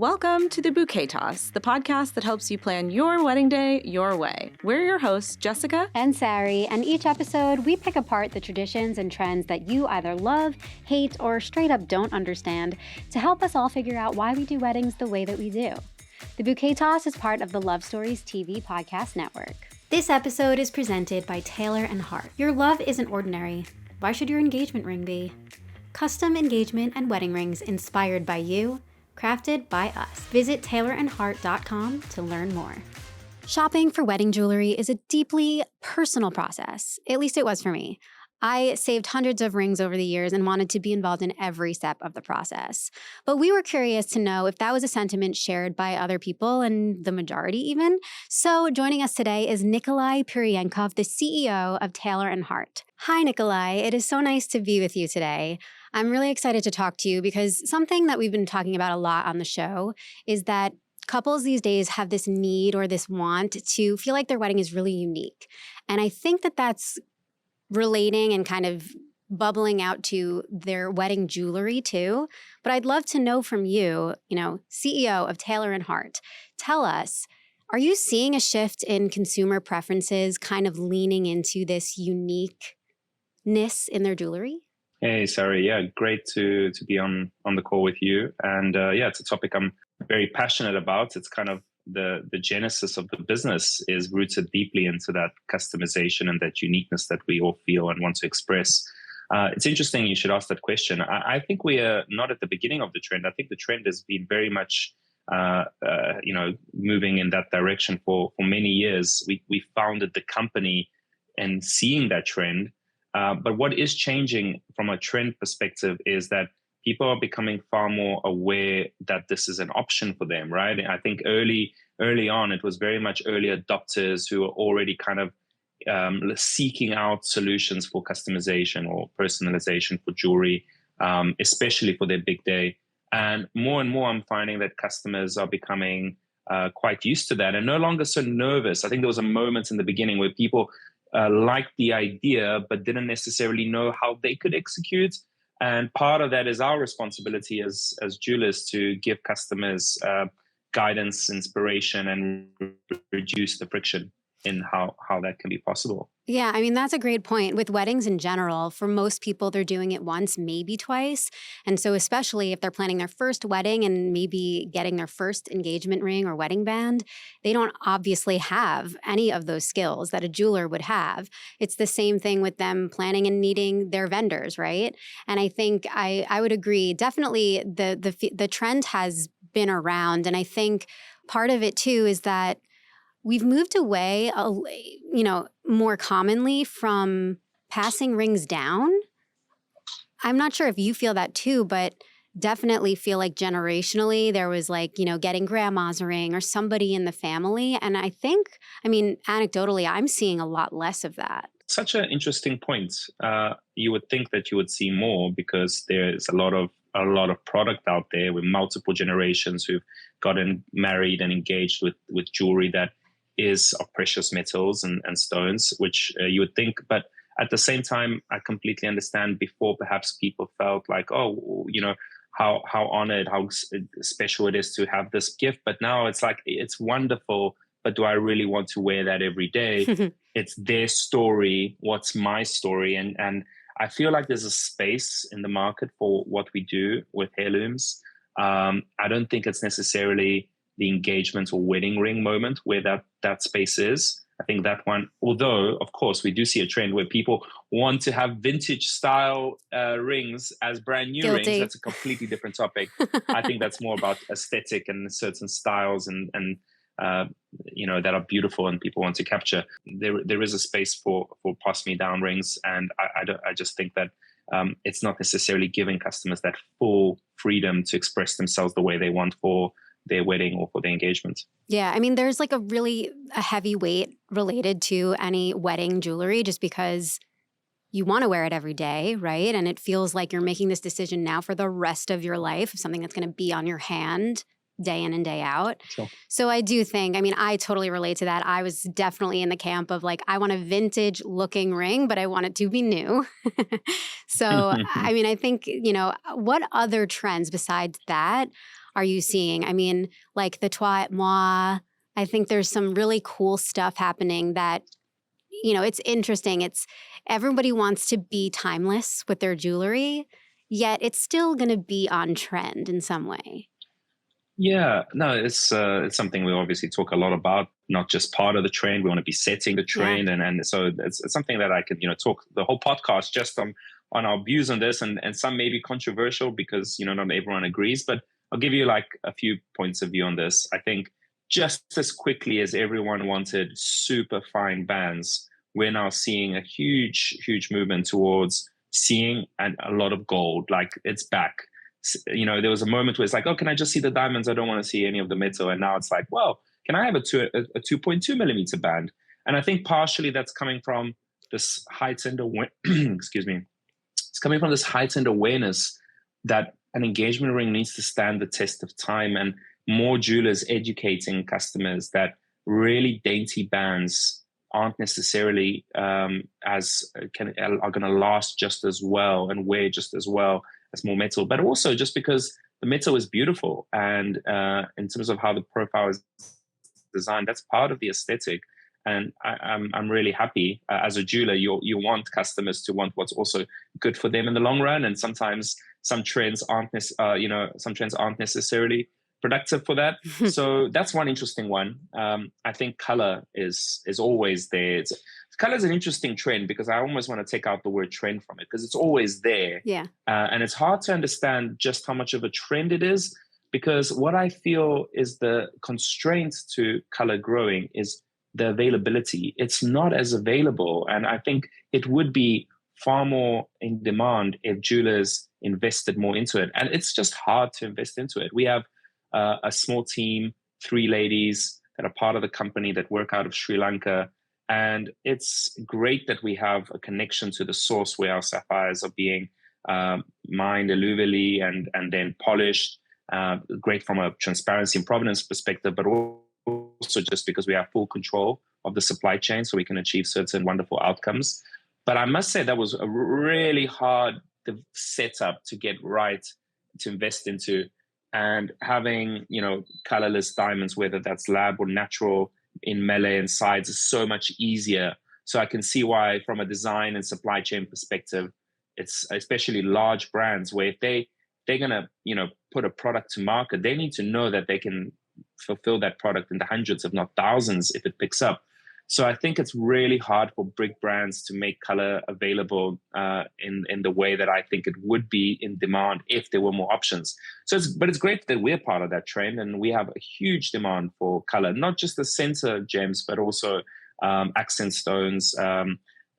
Welcome to the Bouquet Toss, the podcast that helps you plan your wedding day your way. We're your hosts, Jessica and Sari, and each episode we pick apart the traditions and trends that you either love, hate, or straight up don't understand to help us all figure out why we do weddings the way that we do. The Bouquet Toss is part of the Love Stories TV podcast network. This episode is presented by Taylor Hart. Your love isn't ordinary. Why should your engagement ring be? Custom engagement and wedding rings inspired by you, crafted by us. Visit taylorandhart.com to learn more. Shopping for wedding jewelry is a deeply personal process. At least it was for me. I saved hundreds of rings over the years and wanted to be involved in every step of the process. But we were curious to know if that was a sentiment shared by other people, and the majority even. So joining us today is Nikolay Piriankov, the CEO of Taylor Hart. Hi, Nikolay. It is so nice to be with you today. I'm really excited to talk to you because something that we've been talking about a lot on the show is that couples these days have this need or this want to feel like their wedding is really unique. And I think that that's relating and kind of bubbling out to their wedding jewelry too. But I'd love to know from you, CEO of Taylor Hart, tell us, are you seeing a shift in consumer preferences kind of leaning into this uniqueness in their jewelry? Hey, Sari. Yeah, great to be on the call with you. And it's a topic I'm very passionate about. It's kind of the genesis of the business is rooted deeply into that customization and that uniqueness that we all feel and want to express. It's interesting you should ask that question. I think we are not at the beginning of the trend. I think the trend has been very much moving in that direction for many years. We founded the company and seeing that trend. But what is changing from a trend perspective is that people are becoming far more aware that this is an option for them, right? And I think early on, it was very much early adopters who were already kind of seeking out solutions for customization or personalization for jewelry, especially for their big day. And more I'm finding that customers are becoming quite used to that and no longer so nervous. I think there was a moment in the beginning where people liked the idea, but didn't necessarily know how they could execute. And part of that is our responsibility as jewelers to give customers guidance, inspiration, and reduce the friction in how that can be possible. Yeah, I mean, that's a great point. With weddings in general, for most people, they're doing it once, maybe twice. And so especially if they're planning their first wedding and maybe getting their first engagement ring or wedding band, they don't obviously have any of those skills that a jeweler would have. It's the same thing with them planning and needing their vendors, right? And I think I would agree. Definitely the trend has been around. And I think part of it too is that we've moved away, more commonly from passing rings down. I'm not sure if you feel that too, but definitely feel like generationally there was getting grandma's ring or somebody in the family. And I think, anecdotally, I'm seeing a lot less of that. Such an interesting point. You would think that you would see more because there's a lot of product out there with multiple generations who've gotten married and engaged with jewelry that is of precious metals and stones, which you would think. But at the same time, I completely understand before perhaps people felt like, how honored, how special it is to have this gift. But now it's like, it's wonderful, but do I really want to wear that every day? It's their story. What's my story? And I feel like there's a space in the market for what we do with heirlooms. I don't think it's necessarily the engagement or wedding ring moment where that space is. I think that one, although of course we do see a trend where people want to have vintage style rings as brand new Guilty. rings. That's a completely different topic. I think that's more about aesthetic and certain styles and that are beautiful and people want to capture. There is a space for pass me down rings, and I just think that it's not necessarily giving customers that full freedom to express themselves the way they want for their wedding or for their engagement. Yeah, there's like a heavy weight related to any wedding jewelry just because you want to wear it every day, right? And it feels like you're making this decision now for the rest of your life, something that's going to be on your hand day in and day out. Sure. So I do think, I totally relate to that. I was definitely in the camp of I want a vintage looking ring, but I want it to be new. So, I think, what other trends besides that are you seeing? I mean, like the Toi et Moi, I think there's some really cool stuff happening that, it's interesting. It's everybody wants to be timeless with their jewelry, yet it's still going to be on trend in some way. Yeah, no, it's something we obviously talk a lot about, not just part of the trend. We want to be setting the trend. Yeah. And so it's something that I could, talk the whole podcast just on our views on this, and some may be controversial because, not everyone agrees, but I'll give you like a few points of view on this. I think just as quickly as everyone wanted super fine bands, we're now seeing a huge, huge movement towards seeing a lot of gold. Like it's back. There was a moment where it's like, oh, can I just see the diamonds? I don't want to see any of the metal. And now it's like, well, can I have a 2.2 millimeter band? And I think partially that's coming from this heightened excuse me. It's coming from this heightened awareness that an engagement ring needs to stand the test of time, and more jewelers educating customers that really dainty bands aren't necessarily are going to last just as well and wear just as well as more metal, but also just because the metal is beautiful, and in terms of how the profile is designed, that's part of the aesthetic. And I'm really happy as a jeweler. You want customers to want what's also good for them in the long run, and sometimes some trends aren't necessarily productive for that. So that's one interesting one. I think color is always there. Color is an interesting trend because I almost want to take out the word trend from it because it's always there. Yeah. And it's hard to understand just how much of a trend it is, because what I feel is the constraint to color growing is the availability. It's not as available. And I think it would be far more in demand if jewelers invested more into it. And it's just hard to invest into it. We have a small team, 3 ladies that are part of the company that work out of Sri Lanka. And it's great that we have a connection to the source where our sapphires are being mined alluvially and then polished. Great from a transparency and provenance perspective, but also just because we have full control of the supply chain, so we can achieve certain wonderful outcomes. But I must say that was a really hard setup to get right, to invest into. And having, colorless diamonds, whether that's lab or natural in melee and sides, is so much easier. So I can see why, from a design and supply chain perspective, it's especially large brands where if they're going to, put a product to market, they need to know that they can fulfill that product in the hundreds, if not thousands, if it picks up. So I think it's really hard for big brands to make color available in the way that I think it would be in demand if there were more options. But it's great that we're part of that trend, and we have a huge demand for color, not just the center gems, but also accent stones,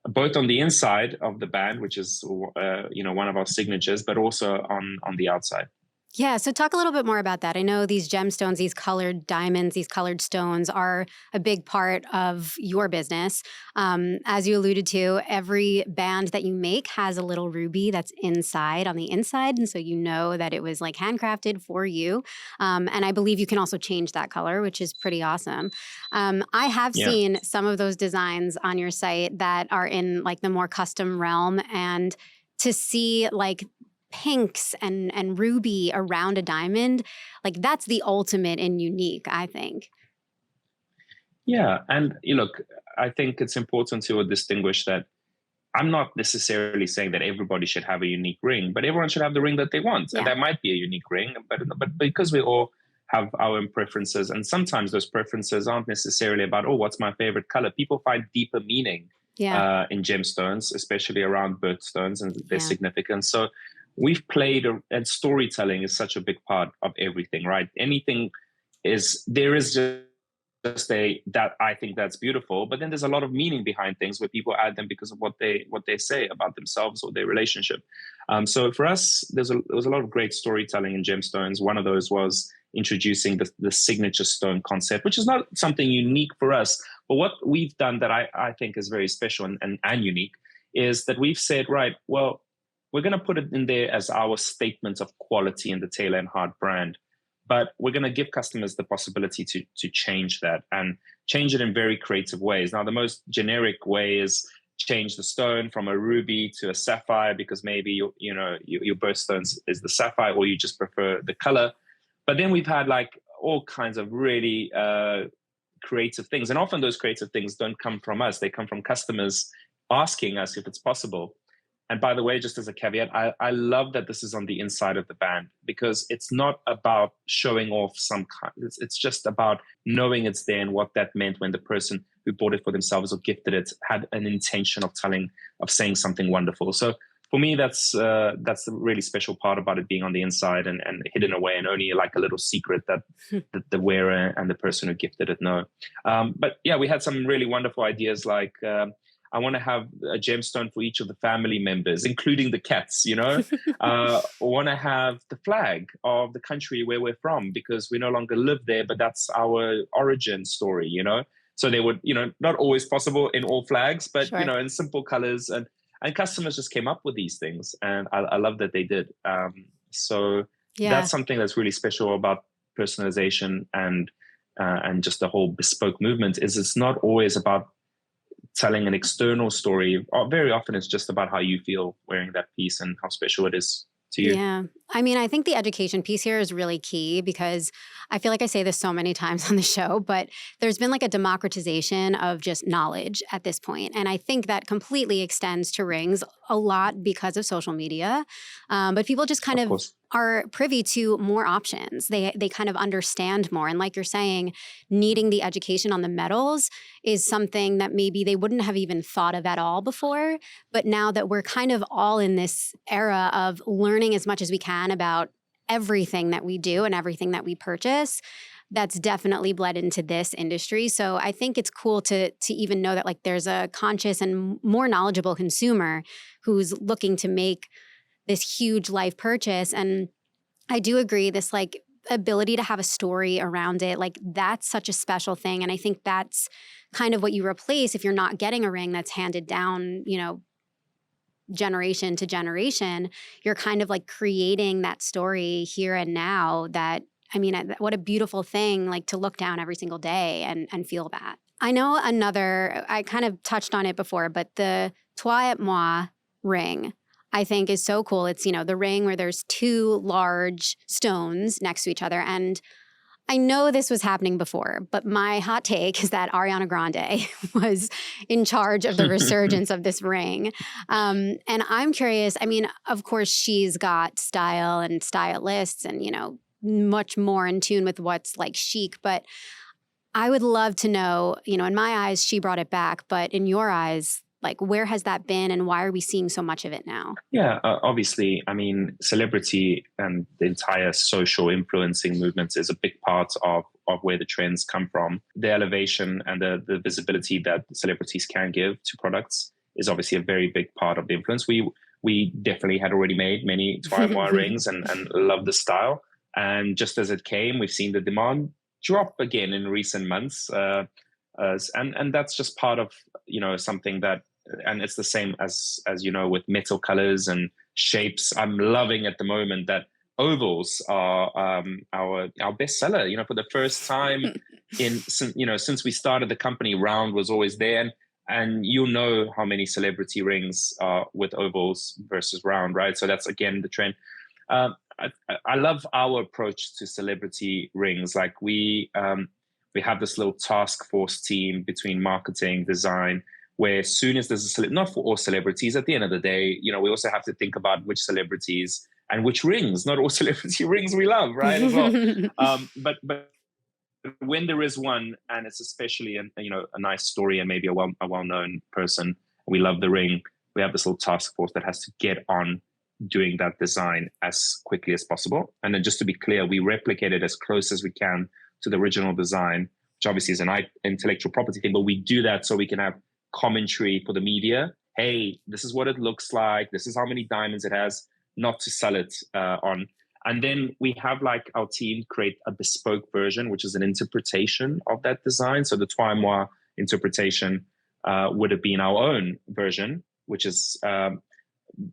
both on the inside of the band, which is one of our signatures, but also on the outside. Yeah, so talk a little bit more about that. I know these gemstones, these colored diamonds, these colored stones are a big part of your business. As you alluded to, every band that you make has a little ruby that's inside, on the inside, and so you know that it was like handcrafted for you. And I believe you can also change that color, which is pretty awesome. I have seen some of those designs on your site that are in like the more custom realm, and to see like pinks and ruby around a diamond, like that's the ultimate and unique, I think. Yeah. And look, I think it's important to distinguish that I'm not necessarily saying that everybody should have a unique ring, but everyone should have the ring that they want. Yeah. And that might be a unique ring, but because we all have our own preferences, and sometimes those preferences aren't necessarily about, oh, what's my favorite color? People find deeper meaning in gemstones, especially around birthstones and their significance. So we've played, and storytelling is such a big part of everything, right? There is just that I think that's beautiful, but then there's a lot of meaning behind things where people add them because of what they say about themselves or their relationship. So for us, there was a lot of great storytelling in gemstones. One of those was introducing the signature stone concept, which is not something unique for us, but what we've done that I think is very special and unique is that we've said, right, well, we're going to put it in there as our statement of quality in the Taylor & Hart brand, but we're going to give customers the possibility to change that and change it in very creative ways. Now, the most generic way is change the stone from a ruby to a sapphire because maybe your birthstone is the sapphire, or you just prefer the color. But then we've had like all kinds of really creative things. And often those creative things don't come from us. They come from customers asking us if it's possible. And by the way, just as a caveat, I love that this is on the inside of the band, because it's not about showing off some kind. It's just about knowing it's there and what that meant when the person who bought it for themselves or gifted it had an intention of saying something wonderful. So for me, that's the really special part about it being on the inside and hidden away, and only like a little secret that the wearer and the person who gifted it know. But yeah, we had some really wonderful ideas like, I want to have a gemstone for each of the family members, including the cats, I want to have the flag of the country where we're from, because we no longer live there, but that's our origin story, So they would, not always possible in all flags, but, Sure. In simple colors. And customers just came up with these things. And I love that they did. So that's something that's really special about personalization and just the whole bespoke movement is it's not always about telling an external story. Very often it's just about how you feel wearing that piece and how special it is to you. Yeah. I mean, I think the education piece here is really key, because I feel like I say this so many times on the show, but there's been like a democratization of just knowledge at this point. And I think that completely extends to rings a lot because of social media. But people just kind of are privy to more options. They kind of understand more. And like you're saying, needing the education on the metals is something that maybe they wouldn't have even thought of at all before. But now that we're kind of all in this era of learning as much as we can about everything that we do and everything that we purchase, that's definitely bled into this industry. So I think it's cool to even know that like there's a conscious and more knowledgeable consumer who's looking to make this huge life purchase. And I do agree, this like ability to have a story around it, like that's such a special thing. And I think that's kind of what you replace if you're not getting a ring that's handed down, generation to generation. You're kind of like creating that story here and now that, I mean, what a beautiful thing, like to look down every single day and feel that. I know I kind of touched on it before, but the Toi et Moi ring, I think is so cool. It's, the ring where there's two large stones next to each other. And I know this was happening before, but my hot take is that Ariana Grande was in charge of the resurgence of this ring. And I'm curious, I mean, of course, she's got style and stylists and, much more in tune with what's like chic. But I would love to know, in my eyes, she brought it back. But in your eyes, like, where has that been and why are we seeing so much of it now? Yeah, obviously, I mean, celebrity and the entire social influencing movement is a big part of where the trends come from. The elevation and the visibility that celebrities can give to products is obviously a very big part of the influence. We definitely had already made many Toi et Moi rings and love the style. And just as it came, we've seen the demand drop again in recent months. And that's just part of, something that, and it's the same as with metal colors and shapes. I'm loving at the moment that ovals are our bestseller. For the first time since we started the company, round was always there, and how many celebrity rings are with ovals versus round, right? So that's again the trend. I love our approach to celebrity rings. Like we have this little task force team between marketing, design, where as soon as there's not for all celebrities, at the end of the day, we also have to think about which celebrities and which rings. Not all celebrity rings we love, right? As well. But when there is one, and it's especially a nice story and maybe a well-known person, we love the ring. We have this little task force that has to get on doing that design as quickly as possible. And then just to be clear, we replicate it as close as we can to the original design, which obviously is an intellectual property thing, but we do that so we can have commentary for the media. Hey, this is what it looks like. This is how many diamonds it has, not to sell it on. And then we have like our team create a bespoke version, which is an interpretation of that design. So the Toi et Moi interpretation would have been our own version, which is,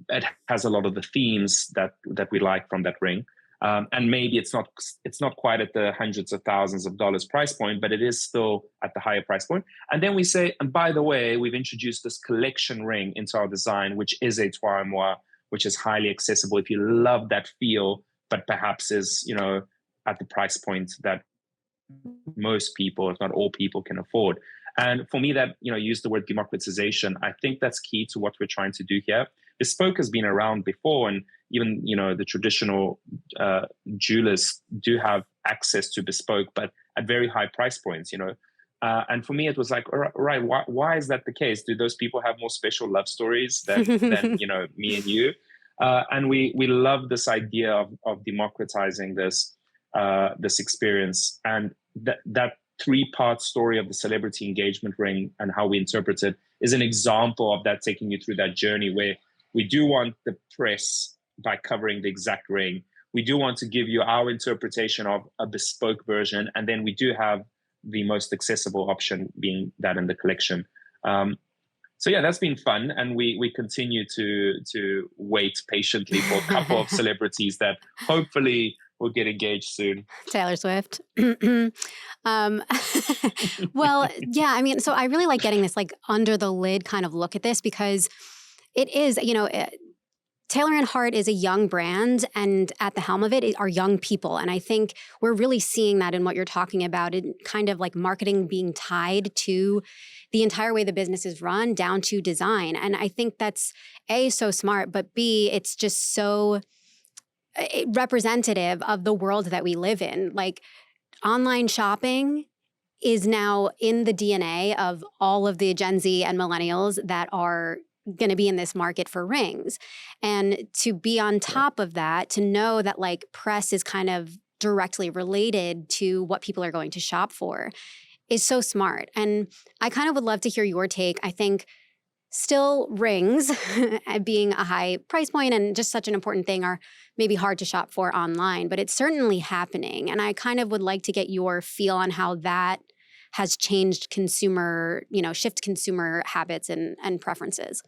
it has a lot of the themes that we like from that ring. And maybe it's not quite at the hundreds of thousands of dollars price point, but it is still at the higher price point. And then we say, and by the way, we've introduced this collection ring into our design, which is a Toi et Moi, which is highly accessible if you love that feel, but perhaps is, at the price point that most people, if not all people, can afford. And for me, that, use the word democratization, I think that's key to what we're trying to do here. Bespoke has been around before, and even, the traditional jewelers do have access to bespoke, but at very high price points, and for me, it was like, all right, why is that the case? Do those people have more special love stories than me and you? And we love this idea of democratizing this experience, and that three-part story of the celebrity engagement ring and how we interpret it is an example of that, taking you through that journey where we do want the press by covering the exact ring. We do want to give you our interpretation of a bespoke version, and then we do have the most accessible option being that in the collection. So yeah, that's been fun, and we continue to wait patiently for a couple of celebrities that hopefully will get engaged soon. Taylor Swift. Well, yeah, I mean, so I really like getting this like under the lid kind of look at this, because it is, Taylor & Hart is a young brand, and at the helm of it are young people. And I think we're really seeing that in what you're talking about, in kind of like marketing being tied to the entire way the business is run, down to design. And I think that's A, so smart, but B, it's just so representative of the world that we live in. Like, online shopping is now in the DNA of all of the Gen Z and millennials that are going to be in this market for rings. And to be on top of that, to know that like press is kind of directly related to what people are going to shop for, is so smart. And I kind of would love to hear your take. I think still rings being a high price point and just such an important thing are maybe hard to shop for online, but it's certainly happening. And I kind of would like to get your feel on how that has changed shift consumer habits and preferences.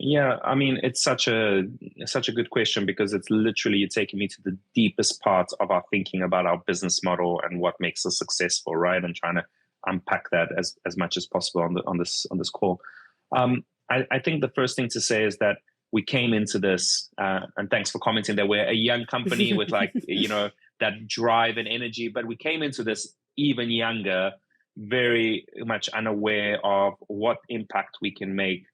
Yeah, I mean, it's such a good question, because it's literally, you're taking me to the deepest part of our thinking about our business model and what makes us successful, right? And trying to unpack that as much as possible on this call. I think the first thing to say is that we came into this, and thanks for commenting that we're a young company with like, that drive and energy, but we came into this even younger, very much unaware of what impact we can make.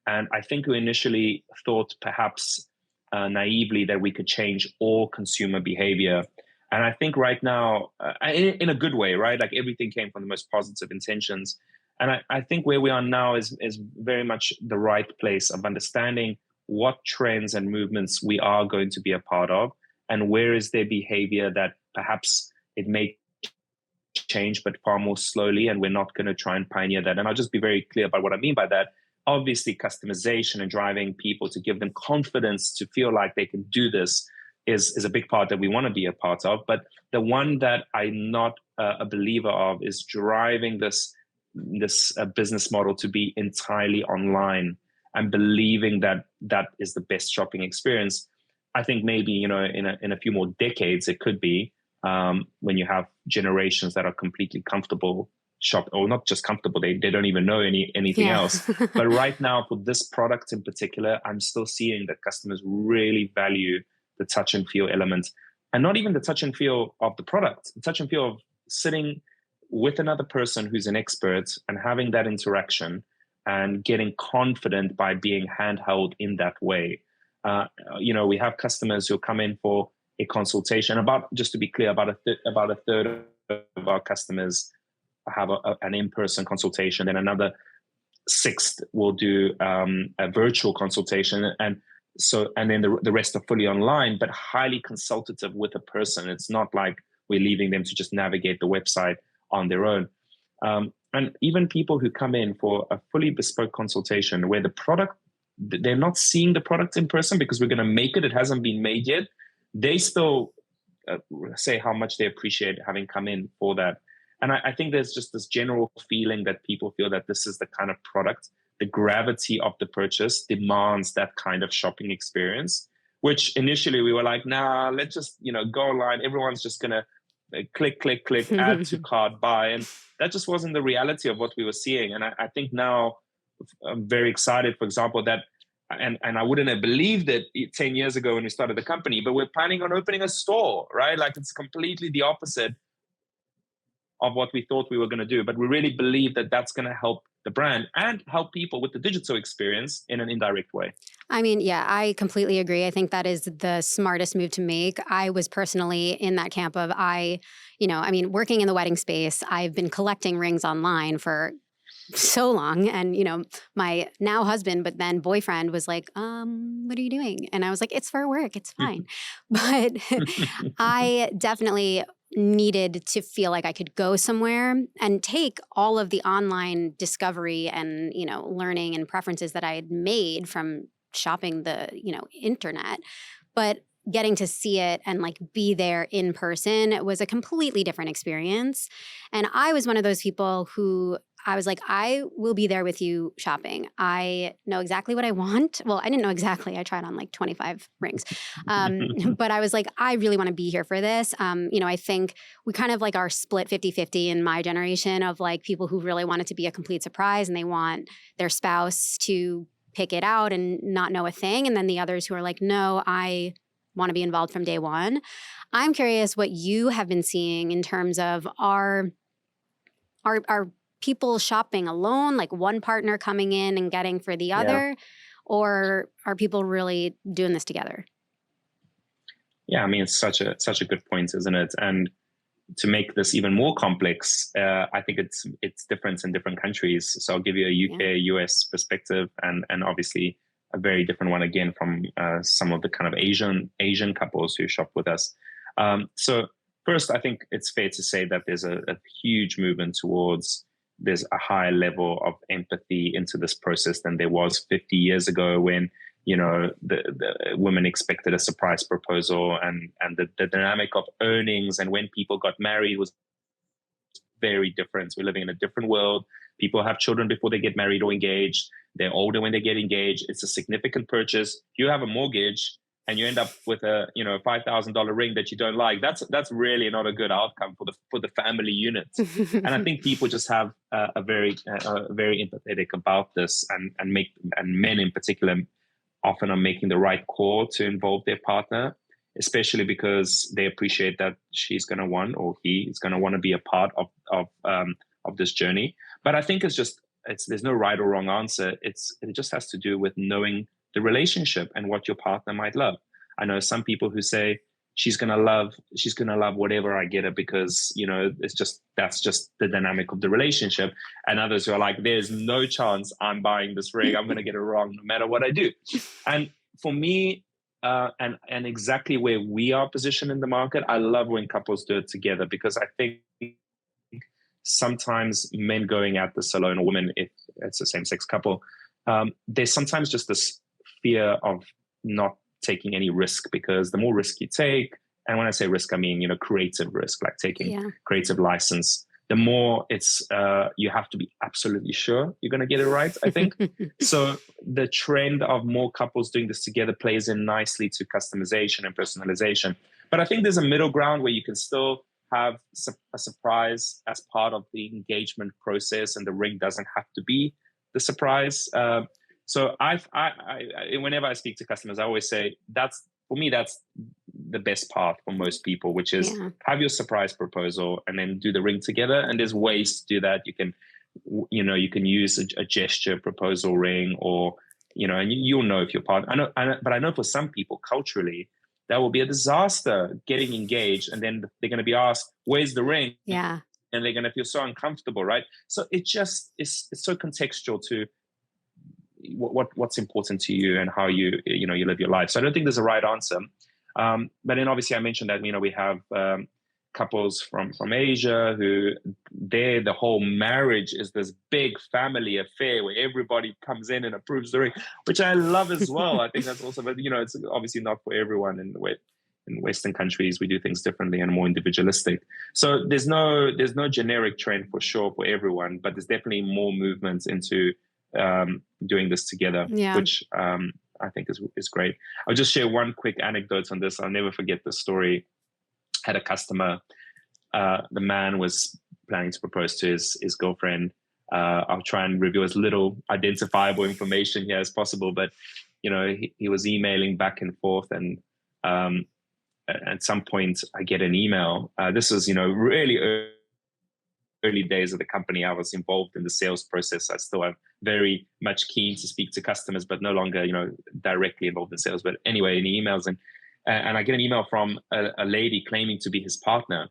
And I think we initially thought perhaps naively that we could change all consumer behavior. And I think right now, in a good way, right? Like, everything came from the most positive intentions. And I think where we are now is very much the right place of understanding what trends and movements we are going to be a part of, and where is their behavior that perhaps it may change, but far more slowly, and we're not going to try and pioneer that. And I'll just be very clear about what I mean by that. Obviously, customization and driving people to give them confidence to feel like they can do this is a big part that we want to be a part of. But the one that I'm not a believer of is driving this business model to be entirely online and believing that that is the best shopping experience. I think maybe, in a few more decades, it could be, when you have generations that are completely comfortable shop, or not just comfortable, they don't even know anything else. But right now, for this product in particular, I'm still seeing that customers really value the touch and feel element, and not even the touch and feel of the product, the touch and feel of sitting with another person who's an expert and having that interaction and getting confident by being handheld in that way. We have customers who come in for a consultation. Just to be clear, about a third of our customers have an in-person consultation, then another sixth will do a virtual consultation, and then the rest are fully online, but highly consultative with a person. It's not like we're leaving them to just navigate the website on their own. And even people who come in for a fully bespoke consultation where the product, they're not seeing the product in person because we're going to make it hasn't been made yet, they still say how much they appreciate having come in for that. And I think there's just this general feeling that people feel that this is the kind of product, the gravity of the purchase demands that kind of shopping experience, which initially we were like, nah, let's just, go online. Everyone's just going to click, add to cart, buy. And that just wasn't the reality of what we were seeing. And I think now I'm very excited, for example, that and I wouldn't have believed it 10 years ago when we started the company, but we're planning on opening a store, right? Like it's completely the opposite of what we thought we were going to do. But we really believe that that's going to help the brand and help people with the digital experience in an indirect way. I mean, yeah, I completely agree. I think that is the smartest move to make. I was personally in that camp of working in the wedding space, I've been collecting rings online for so long. And, my now husband, but then boyfriend was like, what are you doing? And I was like, it's for work. It's fine. But I definitely needed to feel like I could go somewhere and take all of the online discovery and, learning and preferences that I had made from shopping the, internet, but getting to see it and like be there in person was a completely different experience. And I was one of those people who I was like, I will be there with you shopping. I know exactly what I want. Well, I didn't know exactly. I tried on like 25 rings. But I was like, I really want to be here for this. I think we kind of like are split 50-50 in my generation of like people who really want it to be a complete surprise and they want their spouse to pick it out and not know a thing. And then the others who are like, no, I want to be involved from day one. I'm curious what you have been seeing in terms of are people shopping alone, like one partner coming in and getting for the other, or are people really doing this together? Yeah, I mean, it's such a good point, isn't it? And to make this even more complex, I think it's different in different countries. So I'll give you a UK, US perspective, and obviously a very different one again from some of the kind of Asian couples who shop with us. So first, I think it's fair to say that there's a huge movement towards there's a higher level of empathy into this process than there was 50 years ago when, the women expected a surprise proposal and the dynamic of earnings and when people got married was very different. We're living in a different world. People have children before they get married or engaged. They're older when they get engaged. It's a significant purchase. If you have a mortgage and you end up with a $5,000 ring that you don't like, that's really not a good outcome for the family unit. And I think people just have a very empathetic about this, and men in particular often are making the right call to involve their partner, especially because they appreciate that she's going to want or he is going to want to be a part of this journey. But I think there's no right or wrong answer. It just has to do with knowing the relationship and what your partner might love. I know some people who say she's gonna love whatever I get her because that's just the dynamic of the relationship, and others who are like, there's no chance I'm buying this ring. I'm gonna get it wrong no matter what I do. And for me, and exactly where we are positioned in the market, I love when couples do it together because I think sometimes men going at this alone, or women if it's a same-sex couple, there's sometimes just this fear of not taking any risk, because the more risk you take, and when I say risk, I mean, creative risk, like taking creative license, the more it's, you have to be absolutely sure you're going to get it right, I think. So the trend of more couples doing this together plays in nicely to customization and personalization. But I think there's a middle ground where you can still have a surprise as part of the engagement process, and the ring doesn't have to be the surprise. So whenever I speak to customers, I always say that's the best path for most people, which is have your surprise proposal and then do the ring together. And there's ways to do that. You can use a gesture proposal ring, or and you'll know if your partner. But I know for some people culturally, that will be a disaster getting engaged, and then they're going to be asked, "Where's the ring?" Yeah, and they're going to feel so uncomfortable, right? So it's so contextual to what's important to you and how you live your life. So I don't think there's a right answer. But then obviously I mentioned that, we have couples from Asia who the whole marriage is this big family affair where everybody comes in and approves the ring, which I love as well. I think that's also, but it's obviously not for everyone in the way. In Western countries, we do things differently and more individualistic. So there's no generic trend for sure for everyone, but there's definitely more movements into doing this together, which I think is great. I'll just share one quick anecdote on this. I'll never forget this story. Had a customer, the man was planning to propose to his girlfriend. I'll try and reveal as little identifiable information here as possible, but he was emailing back and forth, and at some point I get an email. This was, really early days of the company. I was involved in the sales process. I still am very much keen to speak to customers, but no longer, directly involved in sales. But anyway, in emails, and I get an email from a lady claiming to be his partner,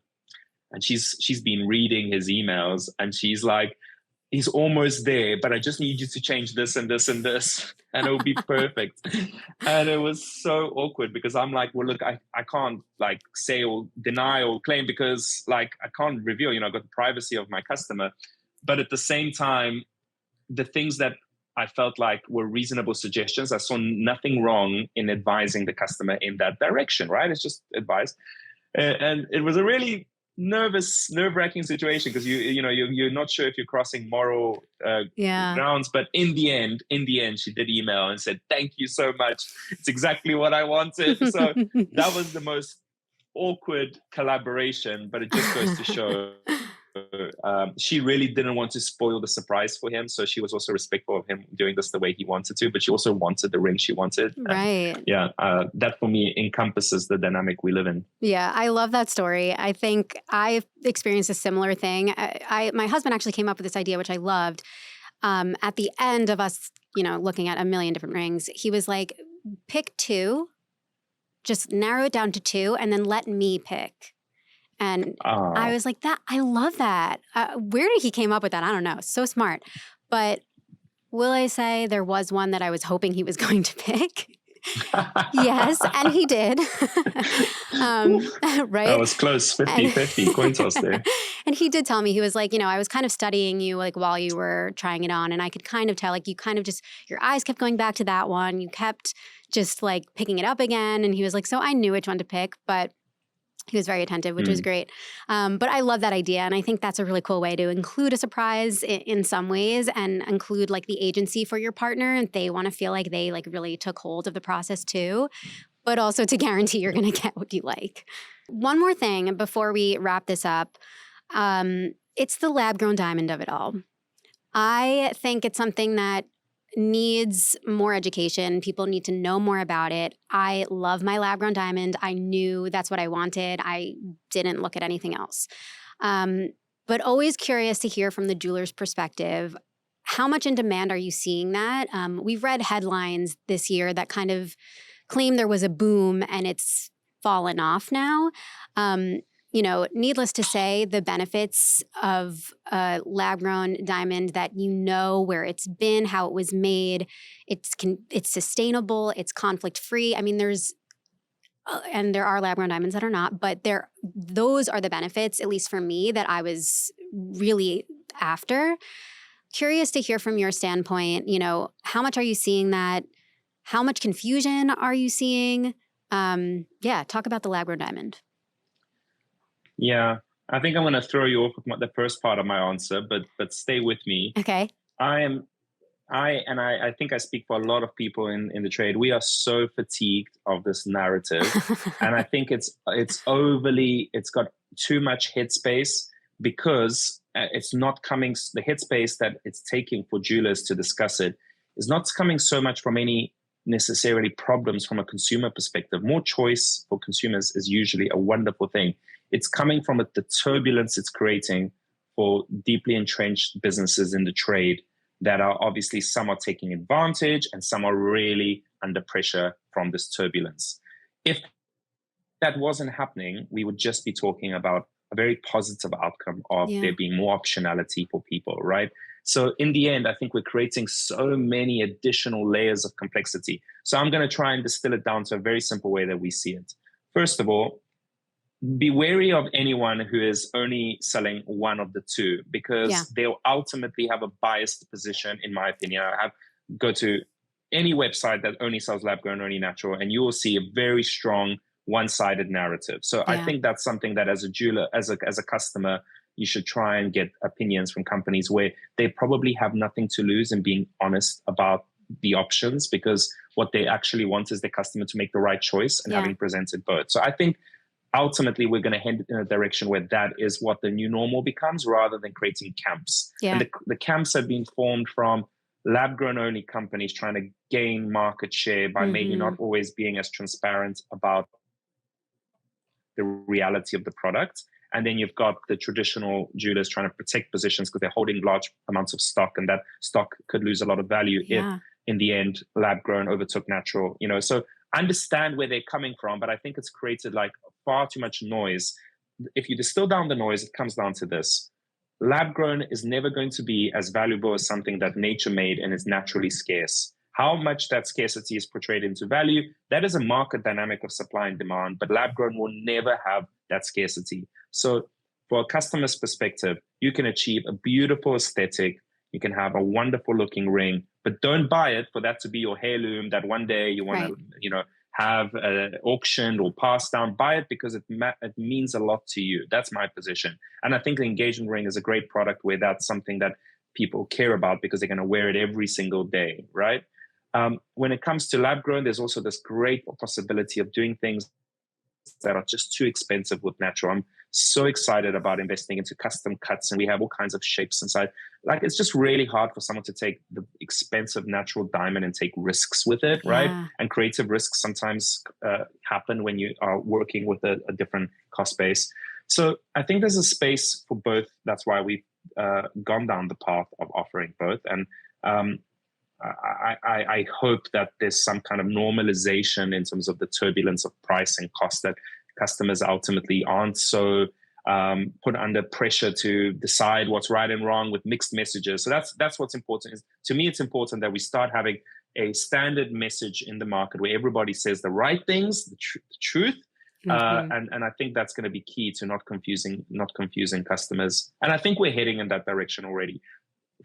and she's been reading his emails, and she's like, he's almost there, but I just need you to change this and this and this, and it'll be perfect. And it was so awkward because I'm like, well, look, I can't like say or deny or claim because like I can't reveal, I've got the privacy of my customer. But at the same time, the things that I felt like were reasonable suggestions, I saw nothing wrong in advising the customer in that direction, right? It's just advice. And it was a really nerve-wracking situation because you're not sure if you're crossing moral grounds, but in the end she did email and said, thank you so much, it's exactly what I wanted. So that was the most awkward collaboration, but it just goes to show she really didn't want to spoil the surprise for him, so she was also respectful of him doing this the way he wanted to, but she also wanted the ring she wanted. Right. And, that for me encompasses the dynamic we live in. Yeah, I love that story. I think I've experienced a similar thing. My husband actually came up with this idea, which I loved. At the end of us, looking at a million different rings, he was like, pick two, just narrow it down to two, and then let me pick. And I was like, I love that. Where did he came up with that? I don't know. So smart. But will I say there was one that I was hoping he was going to pick? Yes, and he did. Right? That was close, 50-50 coin toss there. And he did tell me, he was like, I was kind of studying you like while you were trying it on, and I could kind of tell like you kind of just, your eyes kept going back to that one. You kept just like picking it up again. And he was like, so I knew which one to pick, but he was very attentive, which was great. But I love that idea. And I think that's a really cool way to include a surprise in some ways and include like the agency for your partner. And they want to feel like they like really took hold of the process too, but also to guarantee you're going to get what you like. One more thing before we wrap this up. It's the lab-grown diamond of it all. I think it's something that needs more education. People need to know more about it. I love my lab-grown diamond. I knew that's what I wanted. I didn't look at anything else. But always curious to hear from the jeweler's perspective. How much in demand are you seeing that? We've read headlines this year that kind of claim there was a boom and it's fallen off now. Needless to say, the benefits of a lab-grown diamond that where it's been, how it was made, it's sustainable, it's conflict-free. I mean, there are lab-grown diamonds that are not, but those are the benefits, at least for me, that I was really after. Curious to hear from your standpoint, how much are you seeing that? How much confusion are you seeing? Talk about the lab-grown diamond. Yeah, I think I'm going to throw you off with the first part of my answer, but stay with me. Okay. I think I speak for a lot of people in the trade. We are so fatigued of this narrative, and I think it's got too much headspace because it's not coming. The headspace that it's taking for jewelers to discuss it is not coming so much from any necessarily problems from a consumer perspective. More choice for consumers is usually a wonderful thing. It's coming from the turbulence it's creating for deeply entrenched businesses in the trade that are obviously, some are taking advantage and some are really under pressure from this turbulence. If that wasn't happening, we would just be talking about a very positive outcome of there being more optionality for people, right? So in the end, I think we're creating so many additional layers of complexity. So I'm going to try and distill it down to a very simple way that we see it. First of all, be wary of anyone who is only selling one of the two, because they'll ultimately have a biased position, in my opinion. Go to any website that only sells lab grown, only natural, and you will see a very strong one-sided narrative. So I think that's something that as a jeweler, as a customer, you should try and get opinions from companies where they probably have nothing to lose in being honest about the options, because what they actually want is the customer to make the right choice and having presented both. So I think ultimately we're going to head in a direction where that is what the new normal becomes, rather than creating camps. And the camps have been formed from lab-grown only companies trying to gain market share by maybe not always being as transparent about the reality of the product. And then you've got the traditional jewelers trying to protect positions because they're holding large amounts of stock, and that stock could lose a lot of value if in the end lab-grown overtook natural. So I understand where they're coming from, but I think it's created like far too much noise. If you distill down the noise, it comes down to this. Lab-grown is never going to be as valuable as something that nature made and is naturally scarce. How much that scarcity is portrayed into value, that is a market dynamic of supply and demand, but lab-grown will never have that scarcity. So for a customer's perspective, you can achieve a beautiful aesthetic, you can have a wonderful looking ring, but don't buy it for that to be your heirloom that one day you want to, have auctioned or passed down. Buy it because it means a lot to you. That's my position. And I think the engagement ring is a great product where that's something that people care about because they're going to wear it every single day, right? When it comes to lab grown, there's also this great possibility of doing things that are just too expensive with natural. I'm so excited about investing into custom cuts, and we have all kinds of shapes inside. Like, it's just really hard for someone to take the expensive natural diamond and take risks with it, right? And creative risks sometimes happen when you are working with a different cost base. So I think there's a space for both. That's why we've gone down the path of offering both. And I hope that there's some kind of normalization in terms of the turbulence of price and cost, that customers ultimately aren't so put under pressure to decide what's right and wrong with mixed messages. So that's what's important. To me, it's important that we start having a standard message in the market where everybody says the right things, the truth. And I think that's going to be key to not confusing customers. And I think we're heading in that direction already.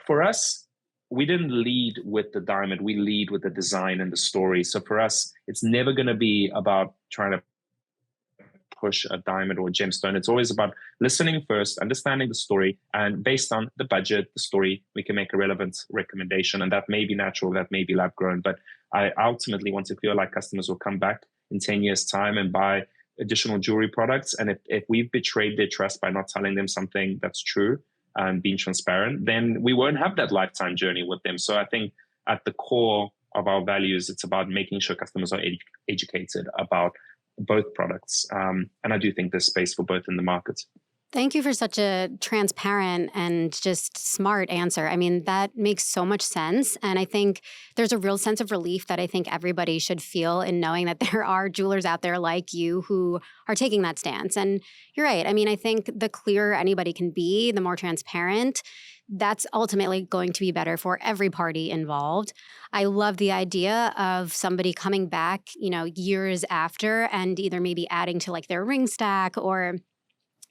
For us, we didn't lead with the diamond. We lead with the design and the story. So for us, it's never going to be about trying to push a diamond or a gemstone. It's always about listening first, understanding the story, and based on the budget, the story, we can make a relevant recommendation. And that may be natural, that may be lab grown. But I ultimately want to feel like customers will come back in 10 years' time and buy additional jewelry products. And if we've betrayed their trust by not telling them something that's true and being transparent, then we won't have that lifetime journey with them. So I think at the core of our values, it's about making sure customers are educated about both products. And I do think there's space for both in the market. Thank you for such a transparent and just smart answer. I mean, that makes so much sense. And I think there's a real sense of relief that I think everybody should feel in knowing that there are jewelers out there like you who are taking that stance. And you're right. I mean, I think the clearer anybody can be, the more transparent, that's ultimately going to be better for every party involved. I love the idea of somebody coming back, years after and either maybe adding to like their ring stack or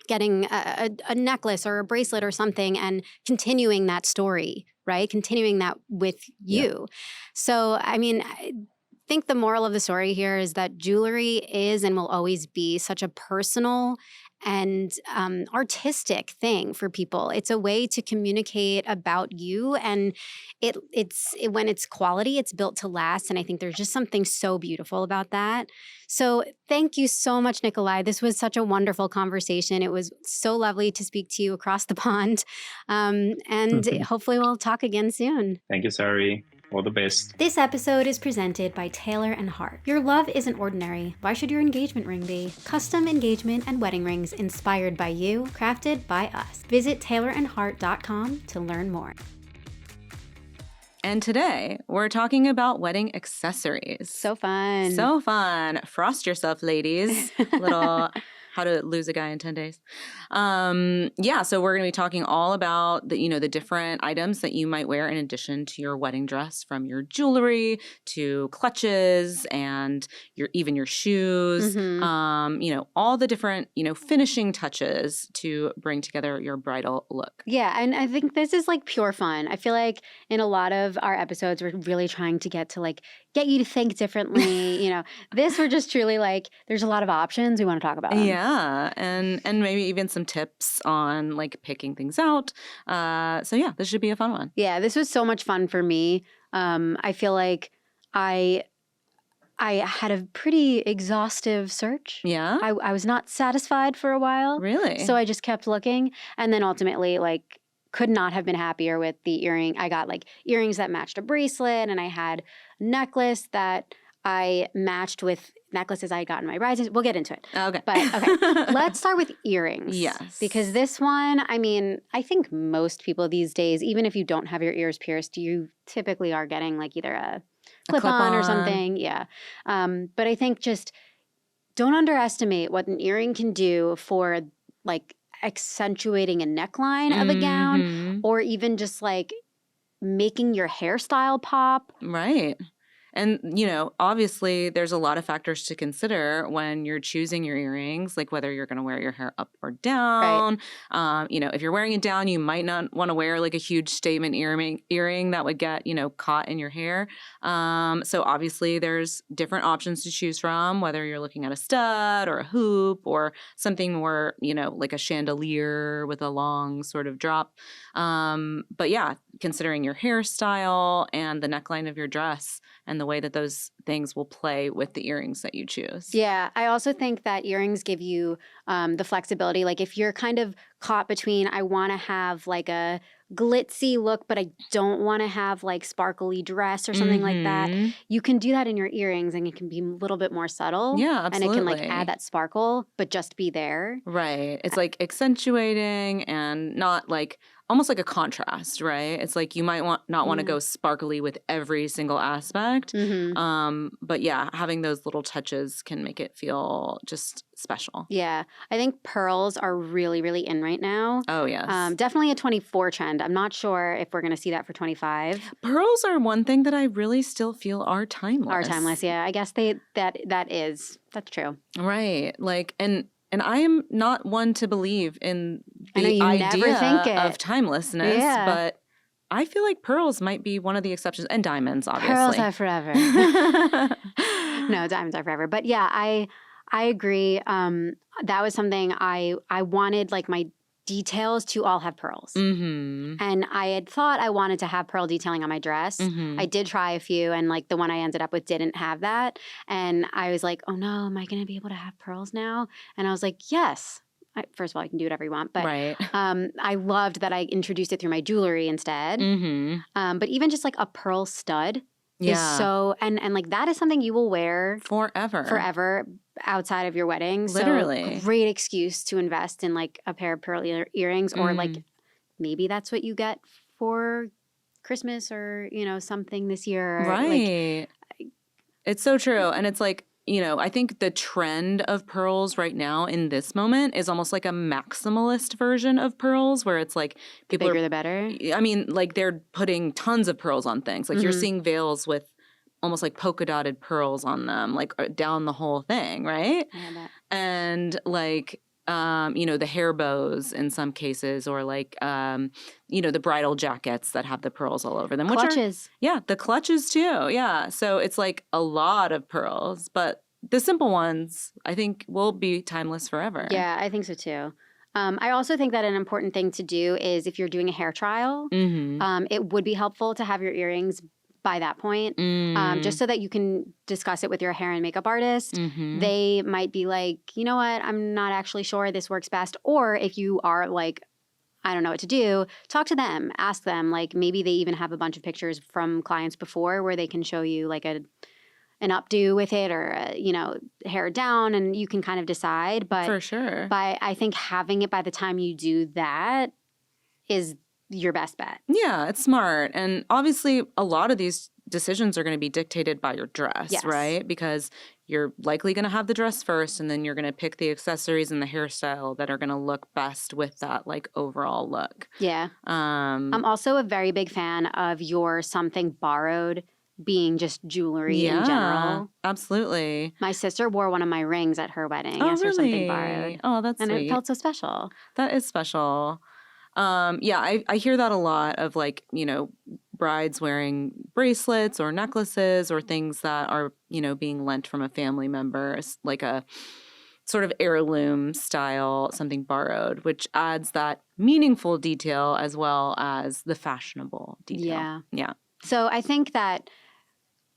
getting a necklace or a bracelet or something and continuing that story, right? Continuing that with you. So, I mean, I think the moral of the story here is that jewelry is and will always be such a personal and artistic thing for people. It's a way to communicate about you, and when it's quality, it's built to last. And I think there's just something so beautiful about that. So thank you so much, Nikolay. This was such a wonderful conversation. It was so lovely to speak to you across the pond, and hopefully we'll talk again soon. Thank you, Sari. All the best. This episode is presented by Taylor Hart. Your love isn't ordinary. Why should your engagement ring be? Custom engagement and wedding rings inspired by you, crafted by us. Visit taylorandhart.com to learn more. And today, we're talking about wedding accessories. So fun. So fun. Frost yourself, ladies. Little how to lose a guy in 10 days. So we're going to be talking all about the different items that you might wear in addition to your wedding dress, from your jewelry to clutches and even your shoes, all the different, finishing touches to bring together your bridal look. Yeah, and I think this is like pure fun. I feel like in a lot of our episodes, we're really trying to get you to think differently. This we're just truly like, there's a lot of options we want to talk about. Yeah, and maybe even some tips on like picking things out. This should be a fun one. Yeah, this was so much fun for me. I feel like I had a pretty exhaustive search. Yeah? I was not satisfied for a while. Really? So I just kept looking. And then ultimately, could not have been happier with the earring. I got like earrings that matched a bracelet, and I had a necklace that I matched with necklaces I got in my bridesmaids. We'll get into it. Okay. But okay, let's start with earrings. Yes. Because this one, I mean, I think most people these days, even if you don't have your ears pierced, you typically are getting like either a clip-on or something. Yeah. But I think just don't underestimate what an earring can do for like accentuating a neckline of a gown, or even just like making your hairstyle pop. Right. And, you know, obviously there's a lot of factors to consider when you're choosing your earrings, like whether you're going to wear your hair up or down. Right. You know, if you're wearing it down, you might not want to wear like a huge statement earring that would get, you know, caught in your hair. So obviously there's different options to choose from, whether you're looking at a stud or a hoop or something more, you know, like a chandelier with a long sort of drop. But yeah, considering your hairstyle and the neckline of your dress and the way that those things will play with the earrings that you choose. Yeah, I also think that earrings give you the flexibility. Like if you're kind of caught between, I want to have like a glitzy look, but I don't want to have like sparkly dress or something like that. You can do that in your earrings, and it can be a little bit more subtle. Yeah, absolutely. And it can like add that sparkle, but just be there. Right. It's like accentuating and not like almost like a contrast, right? It's like you might not want to go sparkly with every single aspect. But yeah, having those little touches can make it feel just special. Yeah. I think pearls are really, really in right now. Oh, yes. Definitely a 24 trend. I'm not sure if we're going to see that for 25. Pearls are one thing that I really still feel are timeless. Are timeless, yeah. I guess that's true. Right. Like, and I am not one to believe in I know the you idea never think it. of timelessness, Yeah. but I feel like pearls might be one of the exceptions, and diamonds, obviously. Pearls are forever. No, diamonds are forever. But yeah, I agree. That was something I wanted, like my details to all have pearls. And I had thought I wanted to have pearl detailing on my dress. I did try a few, and like the one I ended up with didn't have that. And I was like, oh no, am I going to be able to have pearls now? And I was like, yes. First of all, you can do whatever you want. But Right. I loved that I introduced it through my jewelry instead. But even just like a pearl stud is so, and like that is something you will wear forever outside of your wedding. Literally. So great excuse to invest in like a pair of pearl earrings, or like maybe that's what you get for Christmas or, you know, something this year. Right. Like, it's so true. And it's like, you know, I think the trend of pearls right now in this moment is almost like a maximalist version of pearls, where it's like the people bigger the better. I mean, like they're putting tons of pearls on things. Like you're seeing veils with almost like polka dotted pearls on them, like down the whole thing, right? Yeah, and like you know, the hair bows in some cases, or like you know, the bridal jackets that have the pearls all over them. Clutches. The clutches too. Yeah. So it's like a lot of pearls, but the simple ones I think will be timeless forever. Yeah, I think so too. I also think that an important thing to do is if you're doing a hair trial, it would be helpful to have your earrings by that point, just so that you can discuss it with your hair and makeup artist. They might be like, you know what, I'm not actually sure this works best. Or if you are like, I don't know what to do, talk to them, ask them. Like maybe they even have a bunch of pictures from clients before where they can show you like an updo with it, or you know, hair down, and you can kind of decide. But for sure, I think having it by the time you do that is your best bet. Yeah, it's smart. And obviously a lot of these decisions are going to be dictated by your dress, right? Because you're likely going to have the dress first, and then you're going to pick the accessories and the hairstyle that are going to look best with that like overall look. Yeah. I'm also a very big fan of your something borrowed being just jewelry in general. Absolutely. My sister wore one of my rings at her wedding as her something borrowed. Oh, that's sweet. And it felt so special. That is special. Yeah, I hear that a lot of like, you know, brides wearing bracelets or necklaces or things that are, you know, being lent from a family member, like a sort of heirloom style, something borrowed, which adds that meaningful detail as well as the fashionable detail. Yeah. So I think that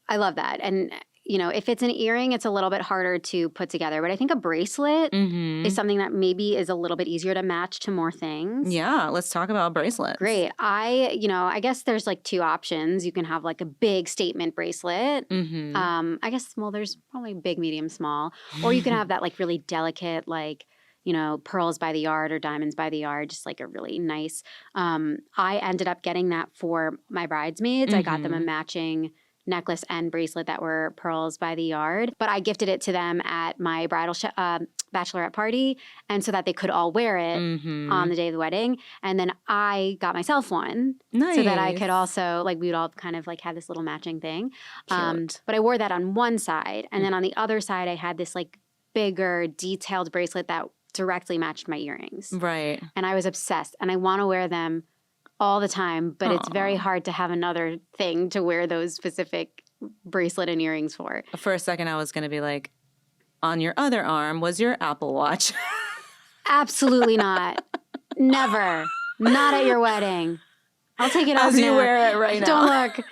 I love that. And if it's an earring, it's a little bit harder to put together. But I think a bracelet Mm-hmm. is something that maybe is a little bit easier to match to more things. Yeah, let's talk about bracelets. Great. I guess there's like two options. You can have like a big statement bracelet. Mm-hmm. I guess, well, there's probably big, medium, small. Or you can have that like really delicate, like, pearls by the yard or diamonds by the yard, just like a really nice. I ended up getting that for my bridesmaids. I got them a matching necklace and bracelet that were pearls by the yard. But I gifted it to them at my bridal bachelorette party, and so that they could all wear it on the day of the wedding. And then I got myself one, Nice. so that I could also, like, we would all kind of like have this little matching thing. Cute. But I wore that on one side, and then on the other side, I had this like bigger, detailed bracelet that directly matched my earrings. Right. And I was obsessed, and I want to wear them all the time, but it's very hard to have another thing to wear those specific bracelet and earrings for. For a second, I was going to be like, on your other arm was your Apple Watch. Absolutely not. Never. Not at your wedding. I'll take it off As you now. wear it right now. Don't look.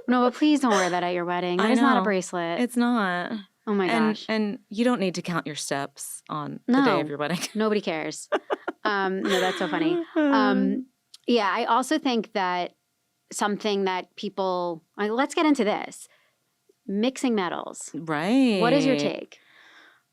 No, but please don't wear that at your wedding. I That is not a know. bracelet. It's not. Oh my gosh. And you don't need to count your steps on the day of your wedding. Nobody cares. No, that's so funny. Yeah, I also think that something that people, let's get into this. Mixing metals. Right. What is your take?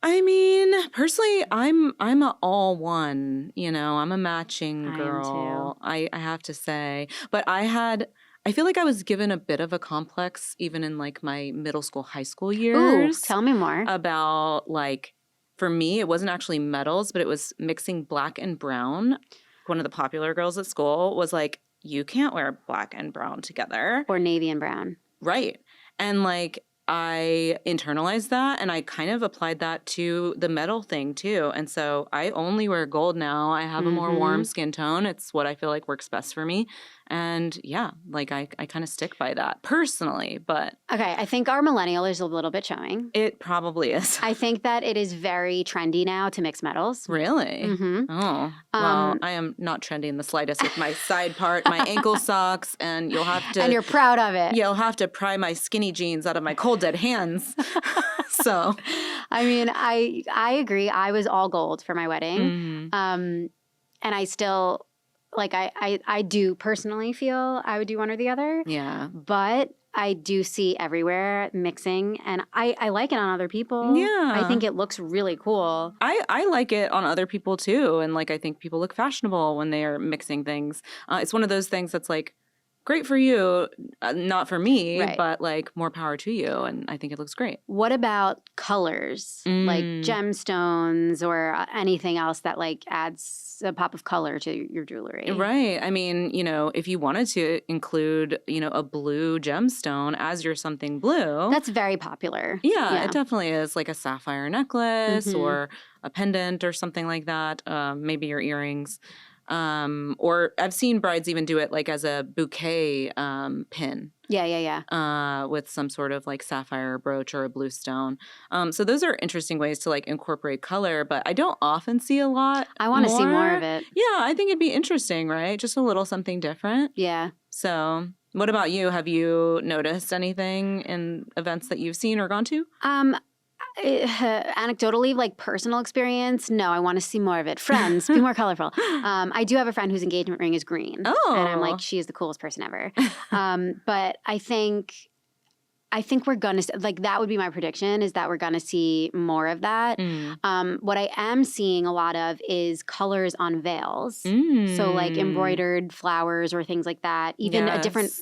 I mean, personally, I'm a all one, I'm a matching I am girl. I have to say. But I feel like I was given a bit of a complex even in like my middle school, high school Ooh, years tell me more. about like, for me, it wasn't actually metals, but it was mixing black and brown. One of the popular girls at school was like, you can't wear black and brown together. Or navy and brown. Right. And like, I internalized that and I kind of applied that to the metal thing too. And so I only wear gold now. I have a more warm skin tone. It's what I feel like works best for me. And yeah, like I kind of stick by that personally, but Okay, I think our millennial is a little bit showing. it probably is. I think that it is very trendy now to mix metals. Really? Mm-hmm. Oh, well, I am not trendy in the slightest with my side part, my ankle socks, and you'll have to. And you're proud of it. You'll have to pry my skinny jeans out of my cold dead hands. So, I mean, I agree. I was all gold for my wedding. And I still, like, I do personally feel I would do one or the other. yeah. But I do see everywhere mixing, and I like it on other people. Yeah. I think it looks really cool. I like it on other people too. And like, I think people look fashionable when they are mixing things. It's one of those things that's like, great for you, not for me, Right. but like more power to you. And I think it looks great. What about colors, like gemstones or anything else that like adds a pop of color to your jewelry? Right. I mean, if you wanted to include, a blue gemstone as your something blue. That's very popular. Yeah, it definitely is, like a sapphire necklace or a pendant or something like that. Maybe your earrings. Or I've seen brides even do it like as a bouquet pin. Yeah. With some sort of like sapphire brooch or a blue stone. So those are interesting ways to like incorporate color, but I don't often see a lot. I want to see more of it. Yeah, I think it'd be interesting, right? Just a little something different. Yeah. So what about you? Have you noticed anything in events that you've seen or gone to? Anecdotally, like personal experience, no, I want to see more of it. Friends, be more colorful. I do have a friend whose engagement ring is green. Oh. And I'm like, she is the coolest person ever. But I think we're going to, like, that would be my prediction, is that we're going to see more of that. What I am seeing a lot of is colors on veils. So like embroidered flowers or things like that. Even a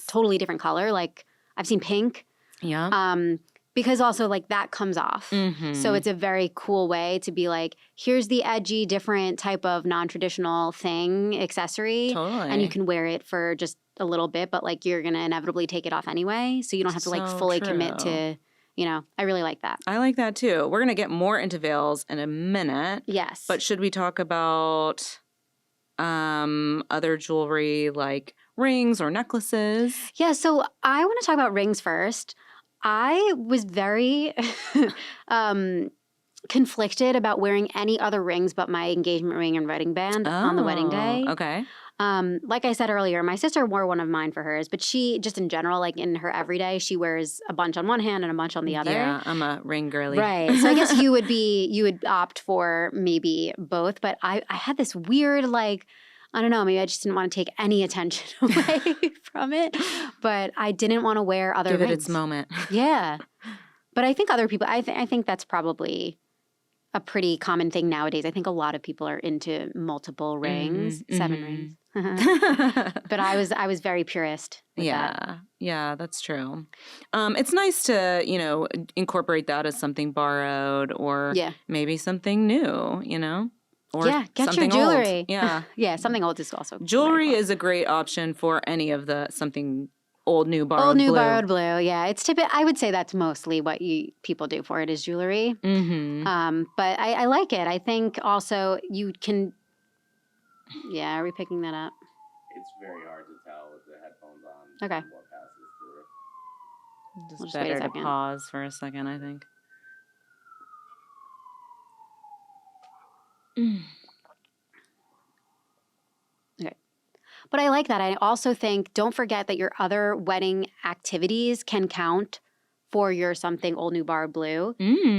totally different color. Like I've seen pink. Yeah. Because also, like, that comes off. So it's a very cool way to be like, here's the edgy, different type of non-traditional thing, accessory. Totally. And you can wear it for just a little bit, but, like, you're going to inevitably take it off anyway. So you don't have to, like, So fully true. commit to, I really like that. I like that too. We're going to get more into veils in a minute. Yes. But should we talk about other jewelry like rings or necklaces? Yeah, so I want to talk about rings first. I was very conflicted about wearing any other rings but my engagement ring and wedding band on the wedding day. Okay. Like I said earlier, my sister wore one of mine for hers, but she just in general, like in her everyday, she wears a bunch on one hand and a bunch on the other. Yeah, I'm a ring girly. Right. So I guess you would opt for maybe both, but I had this weird like, I don't know, maybe I just didn't want to take any attention away from it, but I didn't want to wear other Give rings. it its moment. Yeah. But I think other people, I think that's probably a pretty common thing nowadays. I think a lot of people are into multiple rings, 7 rings. But I was very purist with that. Yeah, that's true. It's nice to, incorporate that as something borrowed or maybe something new, Or get your something jewelry. Old. Yeah. Yeah, something old is also jewelry is a great option for any of the something old, new, borrowed blue. Borrowed blue. Yeah, it's typical. I would say that's mostly what people do for it is jewelry. Mm-hmm. But I like it. I think also you can. Yeah, are we picking that up? It's very hard to tell with the headphones on. Okay. What passes through. Just We'll just wait a better to second. pause for a second, I think. Okay. But I like that. I also think don't forget that your other wedding activities can count for your something old, new, borrowed blue.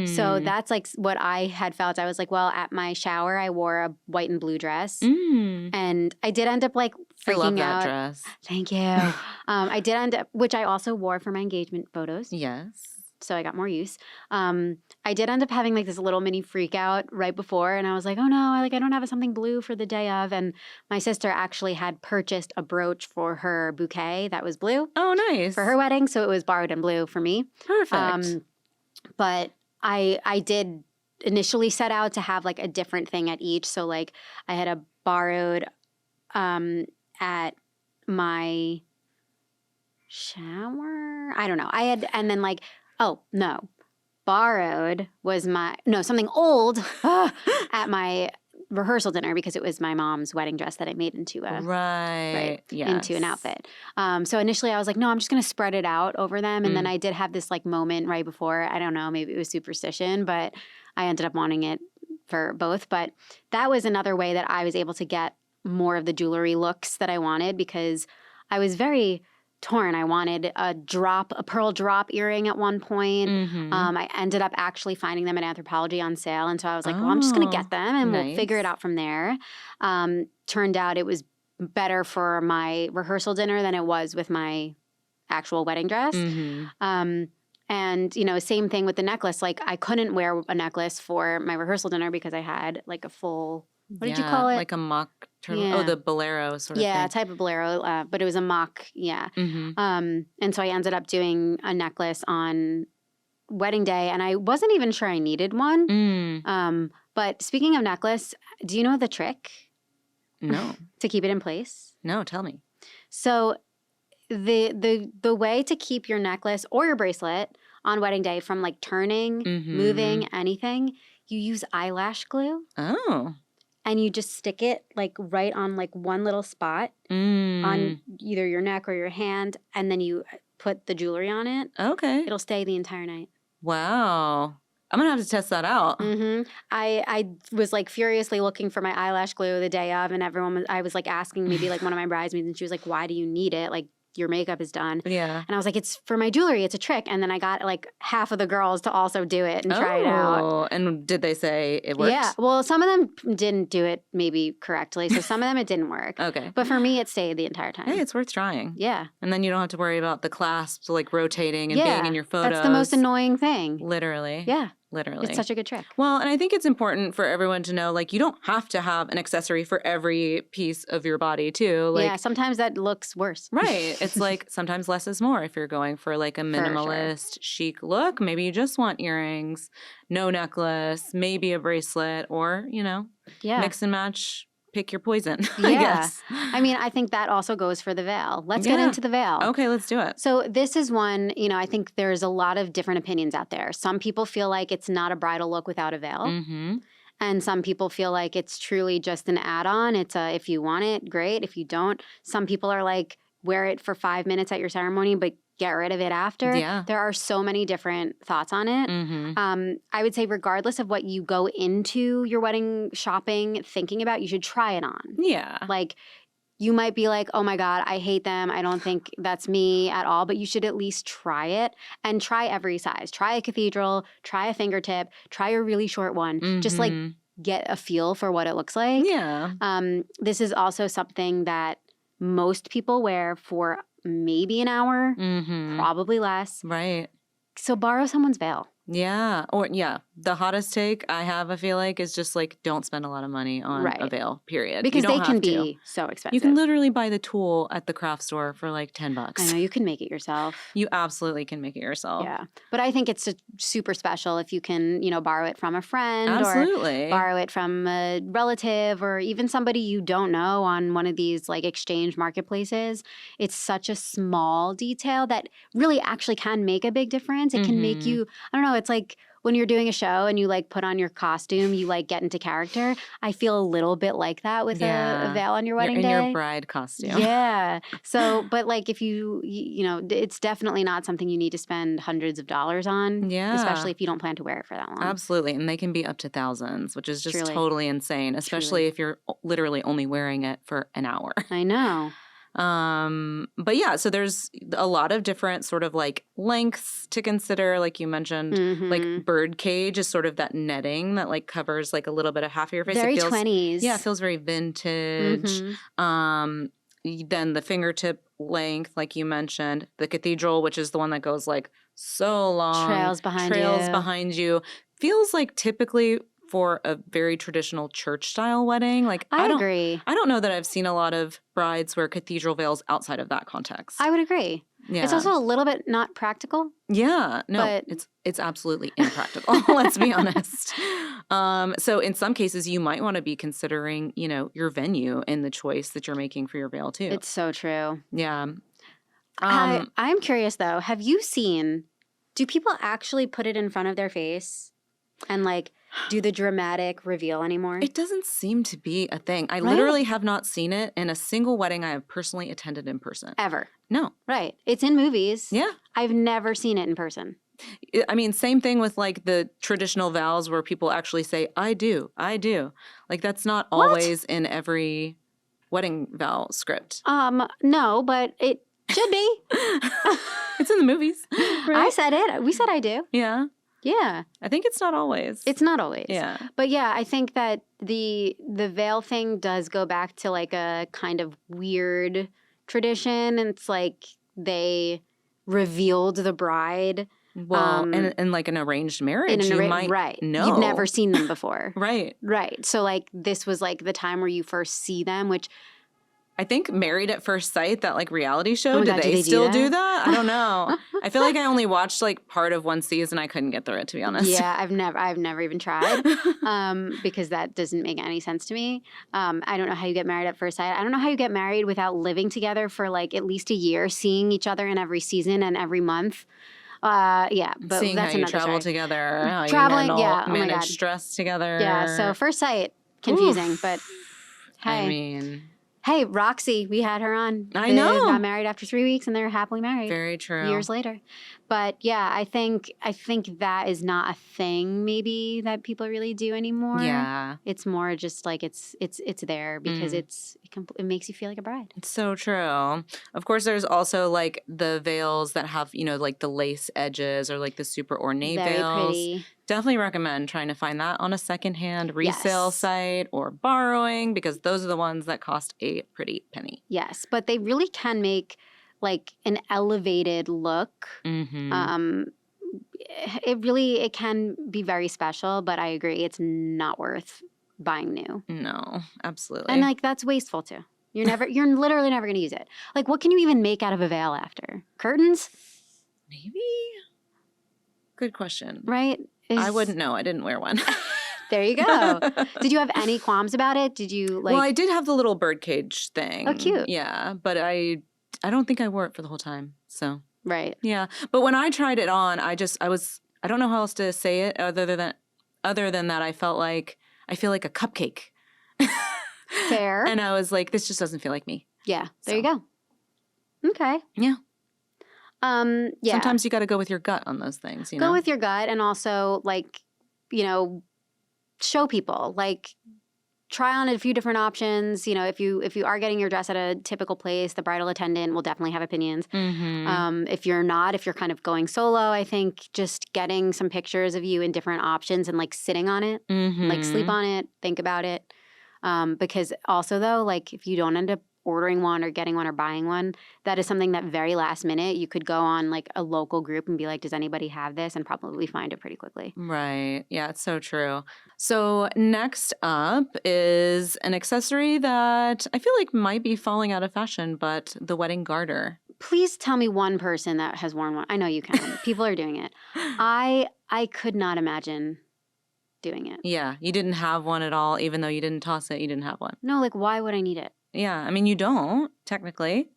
So that's like what I had felt. I was like, well, at my shower, I wore a white and blue dress. And I did end up like freaking I love that out. dress. Thank you. I did end up, which I also wore for my engagement photos. Yes. So I got more use. I did end up having like this little mini freak out right before. And I was like, oh no, I don't have something blue for the day of. And my sister actually had purchased a brooch for her bouquet that was blue. Oh, nice. For her wedding. So it was borrowed in blue for me. Perfect. But I did initially set out to have like a different thing at each. So like I had a borrowed at my shower. I don't know. I had, and then like, oh, no. Borrowed was something old at my rehearsal dinner because it was my mom's wedding dress that I made into a into an outfit. So initially I was like, no, I'm just going to spread it out over them. And then I did have this like moment right before, I don't know, maybe it was superstition, but I ended up wanting it for both. But that was another way that I was able to get more of the jewelry looks that I wanted because I was very torn. I wanted a pearl drop earring at one point. I ended up actually finding them at Anthropologie on sale. And so I was like, well, I'm just going to get them and we'll figure it out from there. Turned out it was better for my rehearsal dinner than it was with my actual wedding dress. And, same thing with the necklace. Like I couldn't wear a necklace for my rehearsal dinner because I had like a full, what did you call it? Like a mock turtle. Yeah. Oh, the bolero sort of thing. Yeah, type of bolero, but it was a mock, And so I ended up doing a necklace on wedding day, and I wasn't even sure I needed one. But speaking of necklace, do you know the trick? No. To keep it in place? No, tell me. So the way to keep your necklace or your bracelet on wedding day from like turning, moving, anything, you use eyelash glue. Oh. And you just stick it like right on like one little spot on either your neck or your hand, and then you put the jewelry on it. Okay. It'll stay the entire night. Wow. I'm going to have to test that out. I was like furiously looking for my eyelash glue the day of, and I was like asking maybe like one of my bridesmaids, and she was like, why do you need it? Like, your makeup is done. Yeah. And I was like, it's for my jewelry. It's a trick. And then I got like half of the girls to also do it and try it out. Oh, and did they say it worked? Yeah. Well, some of them didn't do it maybe correctly. So some of them it didn't work. Okay. But for me, it stayed the entire time. Hey, it's worth trying. Yeah. And then you don't have to worry about the clasps like rotating and being in your photos. That's the most annoying thing. Literally. Yeah. Literally. It's such a good trick. Well, and I think it's important for everyone to know, like, you don't have to have an accessory for every piece of your body, too. Like, yeah, sometimes that looks worse. Right. It's like sometimes less is more. If you're going for like a minimalist, chic look, maybe you just want earrings, no necklace, maybe a bracelet, or, mix and match. Pick your poison, I guess. I mean, I think that also goes for the veil. Let's get into the veil. Okay, let's do it. So this is one, I think there's a lot of different opinions out there. Some people feel like it's not a bridal look without a veil. And some people feel like it's truly just an add-on. It's if you want it, great. If you don't, some people are like, wear it for 5 minutes at your ceremony, but get rid of it after. Yeah. There are so many different thoughts on it. I would say regardless of what you go into your wedding shopping thinking about, you should try it on. Yeah. Like, you might be like, oh my God, I hate them. I don't think that's me at all. But you should at least try it and try every size. Try a cathedral, try a fingertip, try a really short one. Just like get a feel for what it looks like. Yeah. This is also something that most people wear for maybe an hour, probably less. Right. So borrow someone's veil. Yeah. Or the hottest take I have, I feel like, is just like don't spend a lot of money on a veil, period. Because you don't they can have to. be so expensive. You can literally buy the tool at the craft store for like $10. I know, you can make it yourself. You absolutely can make it yourself. Yeah. But I think it's super special if you can, borrow it from a friend Absolutely. or borrow it from a relative or even somebody you don't know on one of these like exchange marketplaces. It's such a small detail that really actually can make a big difference. It can make you, I don't know, it's like when you're doing a show and you like put on your costume, you like get into character. I feel a little bit like that with a veil on your wedding day. In your bride costume. Yeah. So, but like if you it's definitely not something you need to spend hundreds of dollars on. Yeah. Especially if you don't plan to wear it for that long. Absolutely. And they can be up to thousands, which is just Truly. totally insane, especially if you're literally only wearing it for an hour. I know. But yeah, so there's a lot of different sort of like lengths to consider. Like you mentioned, like bird cage is sort of that netting that like covers like a little bit of half of your face. Very it feels, 20s. Yeah, it feels very vintage. Then the fingertip length, like you mentioned, the cathedral, which is the one that goes like so long. Trails behind you. Feels like typically for a very traditional church style wedding. Like I agree. I don't know that I've seen a lot of brides wear cathedral veils outside of that context. I would agree. Yeah. It's also a little bit not practical. Yeah. No, but it's absolutely impractical. Let's be honest. So in some cases you might want to be considering, your venue in the choice that you're making for your veil too. It's so true. Yeah. I'm curious though, do people actually put it in front of their face and like do the dramatic reveal anymore? It doesn't seem to be a thing. I literally have not seen it in a single wedding I have personally attended in person. Ever. No. Right. It's in movies. Yeah. I've never seen it in person. I mean, same thing with like the traditional vows where people actually say, I do. Like that's not always in every wedding vow script. No, but it should be. It's in the movies. Right? I said it. We said I do. Yeah. Yeah. I think it's not always. It's not always. Yeah. But yeah, I think that the veil thing does go back to like a kind of weird tradition. And it's like they revealed the bride. Well, in like an arranged marriage, you might know. You've never seen them before. Right. Right. So like this was like the time where you first see them, which I think Married at First Sight, that like reality show, oh my do God, they still do that? I don't know. I feel like I only watched like part of one season. I couldn't get through it, to be honest. Yeah, I've never even tried because that doesn't make any sense to me. I don't know how you get married at first sight. I don't know how you get married without living together for like at least a year, seeing each other in every season and every month. Yeah, but seeing that's how you another travel story. together, how Traveling, you yeah, oh my manage God. stress together. Yeah, so first sight, confusing, but hey. I mean, hey, Roxy, we had her on. I know. They got married after 3 weeks and they're happily married. Very true. Years later. But yeah, I think that is not a thing maybe that people really do anymore. Yeah. It's more just like it's there because it makes you feel like a bride. It's so true. Of course, there's also like the veils that have, like the lace edges or like the super ornate Very veils. pretty. Definitely recommend trying to find that on a secondhand resale site or borrowing because those are the ones that cost a pretty penny. Yes, but they really can make like an elevated look. Mm-hmm. It can be very special, but I agree it's not worth buying new. No, absolutely. And like that's wasteful too. You're literally never going to use it. Like what can you even make out of a veil after? Curtains? Maybe. Good question. Right? I wouldn't know. I didn't wear one. There you go. Did you have any qualms about it? Did you like? Well, I did have the little birdcage thing. Oh, cute. Yeah, but I don't think I wore it for the whole time. So right. Yeah, but when I tried it on, I don't know how else to say it other than that I feel like a cupcake. Fair. And I was like, this just doesn't feel like me. Yeah. There you go. Okay. Yeah. Yeah. Sometimes you got to go with your gut on those things. Go with your gut, and also like, show people like try on a few different options. You know, if you are getting your dress at a typical place, the bridal attendant will definitely have opinions. If you're not, if you're kind of going solo, I think just getting some pictures of you in different options and like sitting on it, like sleep on it, think about it. Because also though, like if you don't end up ordering one or getting one or buying one, that is something that very last minute you could go on like a local group and be like, does anybody have this? And probably find it pretty quickly. Right. Yeah, it's so true. So next up is an accessory that I feel like might be falling out of fashion, but the wedding garter. Please tell me one person that has worn one. I know you can. People are doing it. I could not imagine doing it. Yeah, you didn't have one at all, even though you didn't toss it, you didn't have one. No, like why would I need it? Yeah, I mean, you don't, technically.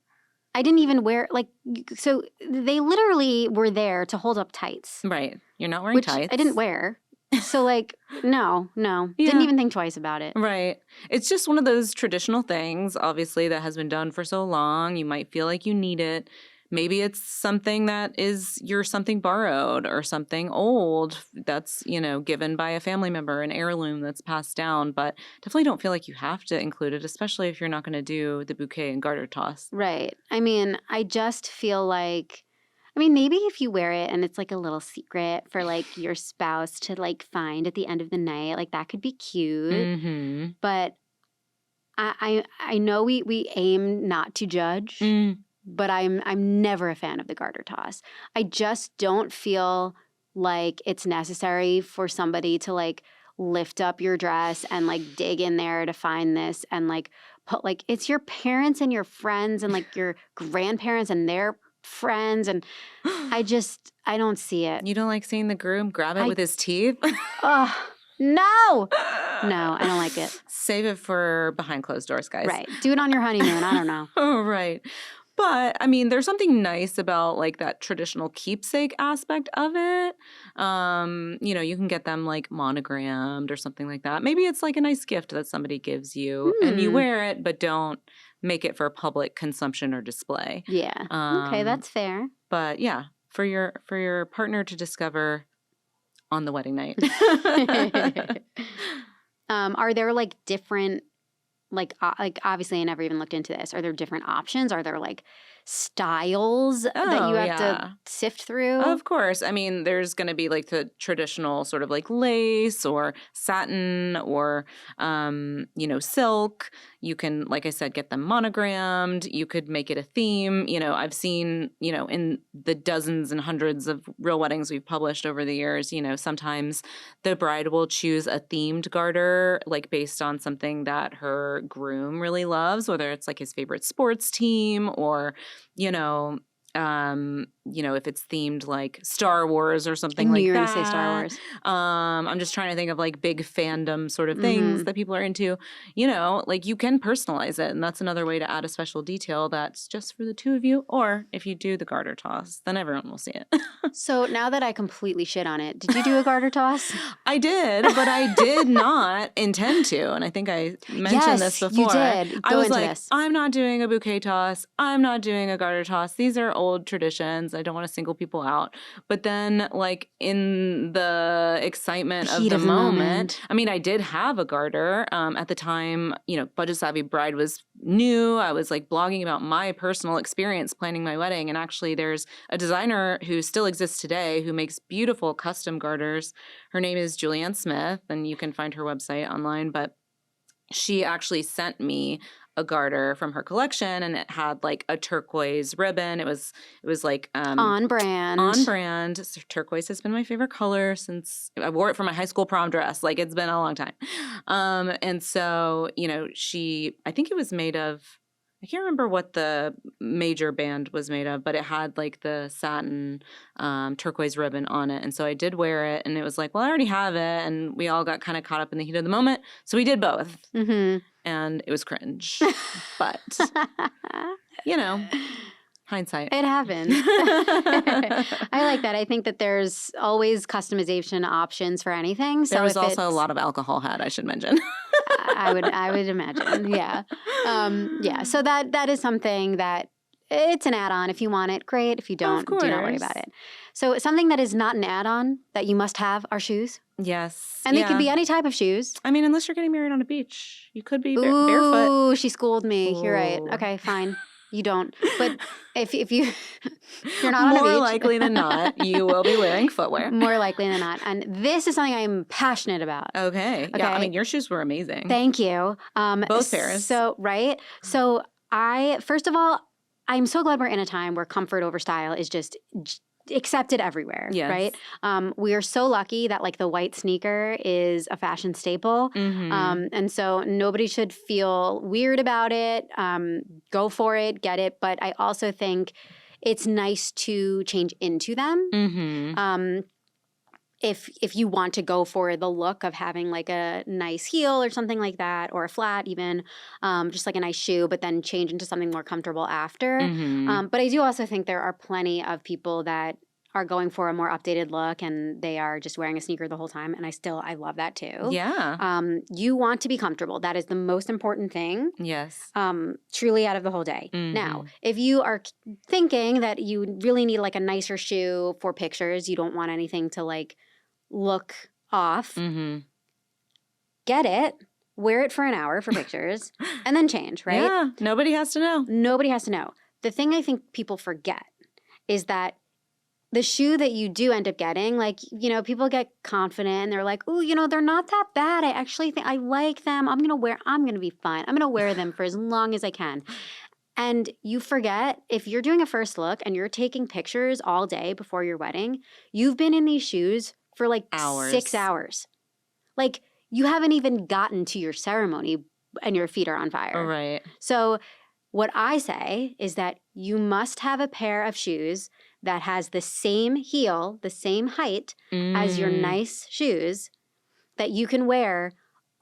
I didn't even wear, like, so they literally were there to hold up tights. Right. You're not wearing Which tights. I didn't wear. So, like, no. Yeah. Didn't even think twice about it. Right. It's just one of those traditional things, obviously, that has been done for so long. You might feel like you need it. Maybe it's something that is something borrowed or something old that's, given by a family member, an heirloom that's passed down. But definitely don't feel like you have to include it, especially if you're not going to do the bouquet and garter toss. Right. I mean, I just feel like, maybe if you wear it and it's like a little secret for like your spouse to like find at the end of the night, like that could be cute. Mm-hmm. But I know we aim not to judge. But I'm never a fan of the garter toss. I just don't feel like it's necessary for somebody to like lift up your dress and like dig in there to find this and like put like it's your parents and your friends and like your grandparents and their friends and I don't see it. You don't like seeing the groom grab it with his teeth? Oh, no, I don't like it. Save it for behind closed doors, guys. Right. Do it on your honeymoon. I don't know. Oh, right. But, there's something nice about, like, that traditional keepsake aspect of it. You can get them, like, monogrammed or something like that. Maybe it's, like, a nice gift that somebody gives you and you wear it, but don't make it for public consumption or display. Yeah. Okay, that's fair. But, yeah, for your partner to discover on the wedding night. Are there, like, different... Like obviously I never even looked into this. Are there different options? Are there like styles that you have to sift through? Of course. There's going to be like the traditional sort of like lace or satin or, silk. You can, like I said, get them monogrammed. You could make it a theme. I've seen, in the dozens and hundreds of real weddings we've published over the years, sometimes the bride will choose a themed garter, like based on something that her groom really loves, whether it's like his favorite sports team or, if it's themed like Star Wars or something like that. You're going to say Star Wars. I'm just trying to think of like big fandom sort of things that people are into. Like you can personalize it, and that's another way to add a special detail that's just for the two of you. Or if you do the garter toss, then everyone will see it. So now that I completely shit on it, did you do a garter toss? I did, but I did not intend to. And I think I mentioned this before. You did. I was like, I'm not doing a bouquet toss. I'm not doing a garter toss. These are old traditions. I don't want to single people out. But then, like, in the excitement of the moment, I did have a garter. At the time, Budget Savvy Bride was new. I was, like, blogging about my personal experience planning my wedding. And actually, there's a designer who still exists today who makes beautiful custom garters. Her name is Julianne Smith, and you can find her website online. But she actually sent me a garter from her collection, and it had like a turquoise ribbon. It was like on brand. So turquoise has been my favorite color since I wore it for my high school prom dress. Like it's been a long time. And so, I think it was made of, I can't remember what the major band was made of, but it had like the satin turquoise ribbon on it. And so I did wear it, and it was like, well, I already have it. And we all got kind of caught up in the heat of the moment. So we did both. And it was cringe. But, hindsight. It happened. I like that. I think that there's always customization options for anything. So there was also a lot of alcohol had, I should mention. I would imagine. Yeah. So that is something that it's an add-on. If you want it, great. If you don't, do not worry about it. So something that is not an add-on that you must have are shoes. Yes. And they could be any type of shoes. I mean, unless you're getting married on a beach. You could be barefoot. Ooh, she schooled me. You're right. Ooh. Okay, fine. You don't. But if you're not on a beach. More likely than not, you will be wearing footwear. More likely than not. And this is something I'm passionate about. Okay. Yeah, I mean, your shoes were amazing. Thank you. Both pairs. So, right? So first of all, I'm so glad we're in a time where comfort over style is just accepted everywhere, Yes. right? We are so lucky that like the white sneaker is a fashion staple. Mm-hmm. And so nobody should feel weird about it. Go for it, get it. But I also think it's nice to change into them. Mm-hmm. If you want to go for the look of having like a nice heel or something like that, or a flat even, just like a nice shoe, but then change into something more comfortable after. Mm-hmm. But I do also think there are plenty of people that are going for a more updated look and they are just wearing a sneaker the whole time. And I love that too. Yeah. You want to be comfortable. That is the most important thing. Yes. Truly out of the whole day. Mhm. Now, if you are thinking that you really need like a nicer shoe for pictures, you don't want anything to like look off, Mm-hmm. get it, wear it for an hour for pictures, and then change, right? Yeah. Nobody has to know. Nobody has to know. The thing I think people forget is that the shoe that you do end up getting, like, people get confident and they're like, ooh, they're not that bad. I actually think I like them. I'm going to be fine. I'm going to wear them for as long as I can. And you forget, if you're doing a first look and you're taking pictures all day before your wedding, you've been in these shoes for like Hours. 6 hours. Like, you haven't even gotten to your ceremony and your feet are on fire. Right. So what I say is that you must have a pair of shoes that has the same heel, the same height as your nice shoes that you can wear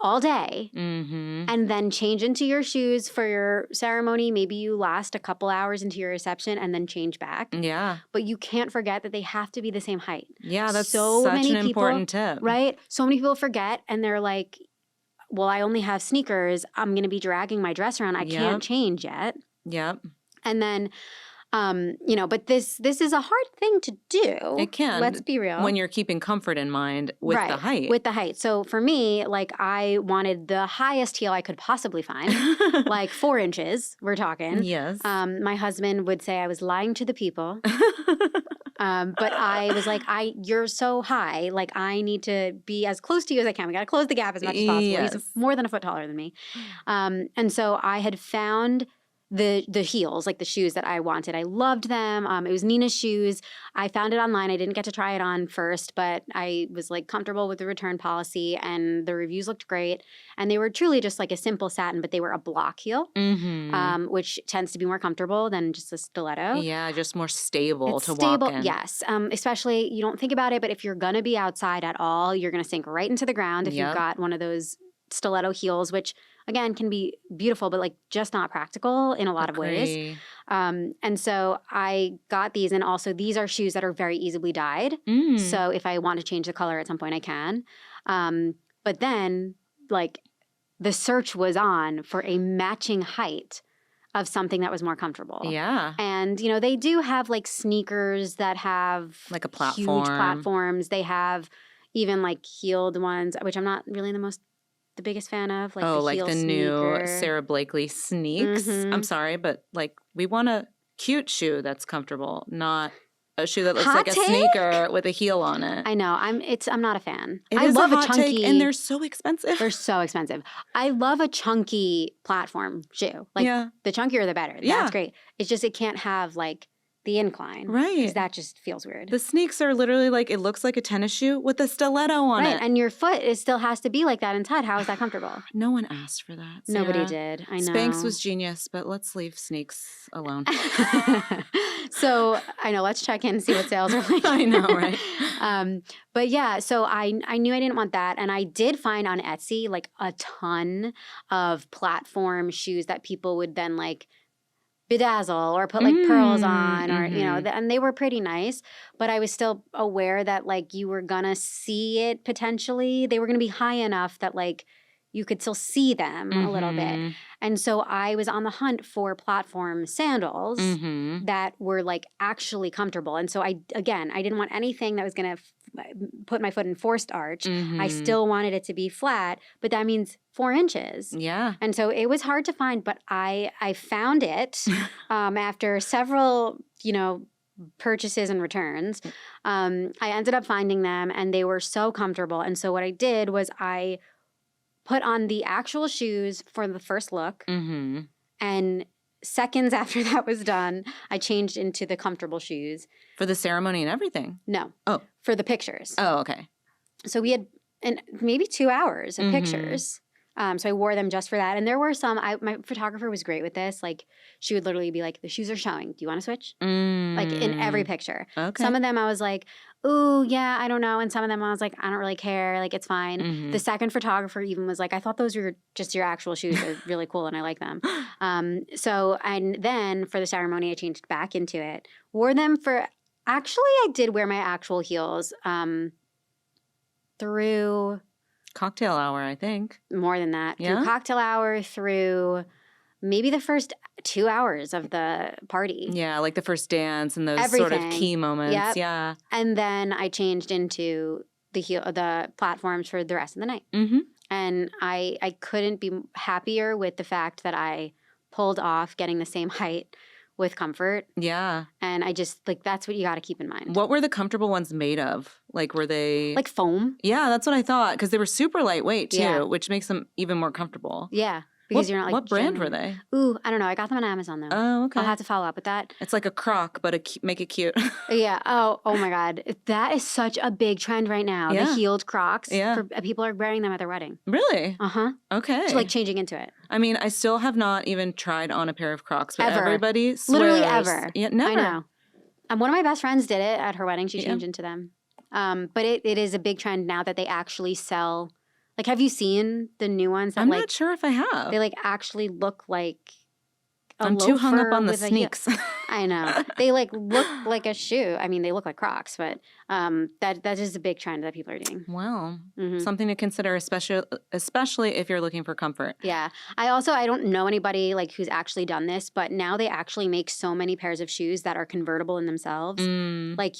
all day, Mm-hmm. and then change into your shoes for your ceremony. Maybe you last a couple hours into your reception and then change back. Yeah. But you can't forget that they have to be the same height. Yeah, that's So such many an people, important tip. Right? So many people forget and they're like, well, I only have sneakers. I'm going to be dragging my dress around. I can't change yet. Yep. And then, but this is a hard thing to do. It can. Let's be real. When you're keeping comfort in mind with the height. With the height. So for me, like, I wanted the highest heel I could possibly find, like 4 inches, we're talking. Yes. My husband would say I was lying to the people. But I was like, you're so high. Like, I need to be as close to you as I can. We got to close the gap as much as possible. Yes. He's more than a foot taller than me. And so I had found the heels, like the shoes that I wanted. I loved them. It was Nina's shoes. I found it online. I didn't get to try it on first, but I was like comfortable with the return policy and the reviews looked great. And they were truly just like a simple satin, but they were a block heel, which tends to be more comfortable than just a stiletto. Yeah, just more stable It's to stable, walk in. yes. Especially, you don't think about it, but if you're going to be outside at all, you're going to sink right into the ground if you've got one of those stiletto heels, which again can be beautiful, but like just not practical in a lot of ways. And so I got these, and also these are shoes that are very easily dyed. So if I want to change the color at some point, I can. But then, like, the search was on for a matching height of something that was more comfortable. Yeah. And, they do have like sneakers that have Like a platform. huge platforms. They have even like heeled ones, which I'm not really the biggest fan of. Like the heel the sneaker. new Sarah Blakely sneaks. I'm sorry, but like, we want a cute shoe that's comfortable, not a shoe that looks Hot like a take? sneaker with a heel on it. I know. I'm not a fan. It I is love a a hot chunky, take, and they're so expensive. they're so expensive. I love a chunky platform shoe. Like, the chunkier the better. Yeah. That's great. It's just it can't have like the incline. Right. Because that just feels weird. The sneaks are literally like, it looks like a tennis shoe with a stiletto on Right. it. And your foot still has to be like that inside. How is that comfortable? No one asked for that. Nobody Sarah. did. I know. Spanx was genius, but let's leave sneaks alone. So I know, let's check in and see what sales are like. I know, right? But yeah, so I knew I didn't want that. And I did find on Etsy like a ton of platform shoes that people would then like bedazzle or put like pearls on, or, and they were pretty nice. But I was still aware that like you were going to see it potentially. They were going to be high enough that like you could still see them a little bit. Mhm. And so I was on the hunt for platform sandals Mhm. that were like actually comfortable. And so I didn't want anything that was going to put my foot in forced arch. I Mhm. still wanted it to be flat, but that means 4 inches. Yeah. And so it was hard to find, but I found it after several, purchases and returns. I ended up finding them and they were so comfortable. And so what I did was I put on the actual shoes for the first look. Mhm. And seconds after that was done, I changed into the comfortable shoes. For the ceremony and everything. No. Oh. For the pictures. Oh, okay. So we had maybe 2 hours of Mhm. pictures. So I wore them just for that. And there were some, my photographer was great with this. Like, she would literally be like, the shoes are showing. Do you want to switch? Like, in every picture. Okay. Some of them I was like, ooh, yeah, I don't know. And some of them I was like, I don't really care. Like, it's fine. Mhm. The second photographer even was like, I thought those were just your actual shoes. They're really cool and I like them. And then for the ceremony, I changed back into it. Wore them for, actually, I did wear my actual heels through Cocktail hour, I think. more than that. Yeah? Through cocktail hour, through maybe the first 2 hours of the party. Yeah, like the first dance and those sort of Everything. key moments. Yep. Yeah. And then I changed into the platforms for the rest of the night. Mm-hmm. And I couldn't be happier with the fact that I pulled off getting the same height with comfort. Yeah. And I just, like, that's what you got to keep in mind. What were the comfortable ones made of? Like, were they... Like foam. Yeah, that's what I thought. Because they were super lightweight, too, Yeah. which makes them even more comfortable. Yeah. Because you're not like... What brand were they? Ooh, I don't know. I got them on Amazon, though. Oh, okay. I'll have to follow up with that. It's like a croc, but make it cute. Yeah. Oh my God. That is such a big trend right now. Yeah. The heeled Crocs. Yeah. People are wearing them at their wedding. Really? Uh-huh. Okay. So, like, changing into it. I mean, I still have not even tried on a pair of Crocs, but Ever. everybody swears. Literally ever. Yeah, never. I know. One of my best friends did it at her wedding. She Yeah. changed into them. But it is a big trend now that they actually sell. Like, have you seen the new ones that I'm like not sure if I have. they like actually look like a I'm too hung up loafer on the with a heel? sneaks. I know. They like look like a shoe. I mean, they look like Crocs, but that is a big trend that people are doing. Wow. Mhm. Something to consider, especially if you're looking for comfort. Yeah. I don't know anybody like who's actually done this, but now they actually make so many pairs of shoes that are convertible in themselves. Mm. Like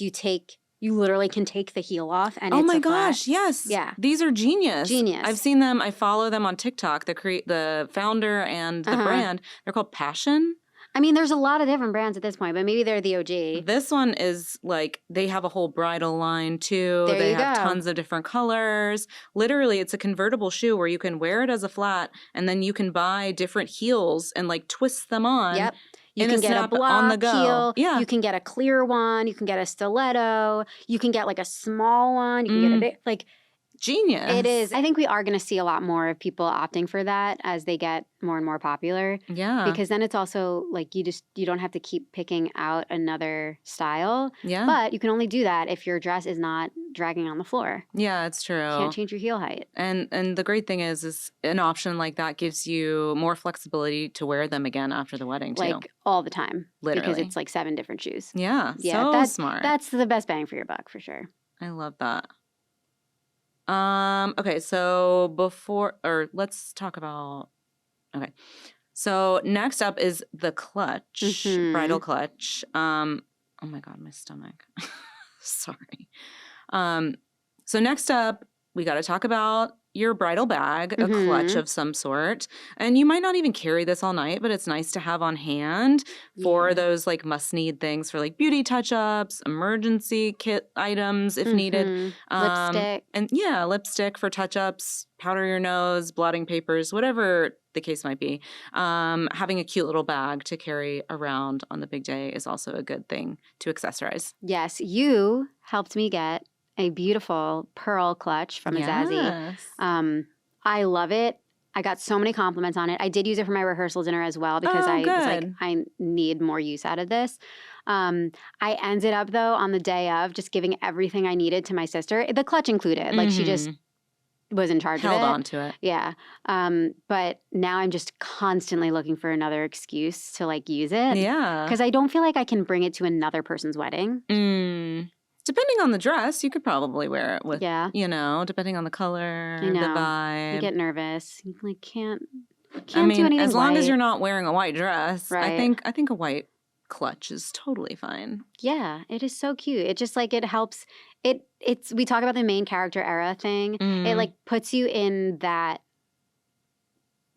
you literally can take the heel off and Oh it's my a flat. gosh, yes. Yeah. These are genius. Genius. I've seen them. I follow them on TikTok, the founder and the Uh-huh. brand. They're called Passion. I mean, there's a lot of different brands at this point, but maybe they're the OG. This one is like, they have a whole bridal line too. There They you have go. tons of different colors. Literally, it's a convertible shoe where you can wear it as a flat and then you can buy different heels and like twist them on. Yep. You in can a get a snap block on the go. heel. Yeah. You can get a clear one. You can get a stiletto. You can get like a small one. You can get a big, like, Genius. it is. I think we are going to see a lot more of people opting for that as they get more and more popular. Yeah. Because then it's also like you don't have to keep picking out another style. Yeah. But you can only do that if your dress is not dragging on the floor. Yeah, it's true. You can't change your heel height. And the great thing is an option like that gives you more flexibility to wear them again after the wedding too. Like all the time. Because Literally. it's like 7 different shoes. Yeah, Yeah, so smart. That's the best bang for your buck for sure. I love that. Okay, so let's talk about so next up is the clutch, Mhm. bridal clutch. Oh my God, my stomach. Sorry. So next up, we got to talk about your bridal bag, a clutch Mhm. of some sort. And you might not even carry this all night, but it's nice to have on hand for Yeah. those like must need things for like beauty touch-ups, emergency kit items if needed. Mhm. Lipstick. And yeah, lipstick for touch-ups, powder your nose, blotting papers, whatever the case might be. Having a cute little bag to carry around on the big day is also a good thing to accessorize. Yes, you helped me get a beautiful pearl clutch from Azazi. Yes. I love it. I got so many compliments on it. I did use it for my rehearsal dinner as well because Oh, I was like, good. I need more use out of this. I ended up, though, on the day of just giving everything I needed to my sister, the clutch included. Like, she just Mhm. was in charge held of it. on to it. Yeah. But now I'm just constantly looking for another excuse to, like, use it. Yeah. Because I don't feel like I can bring it to another person's wedding. Depending on the dress, you could probably wear it with, Yeah. depending on the color, I know. the vibe. You get nervous. You like can't I mean, do anything as long as white. you're not wearing a white dress, Right. I think a white clutch is totally fine. Yeah, it is so cute. It just like it helps. It's we talk about the main character era thing. It like puts you in that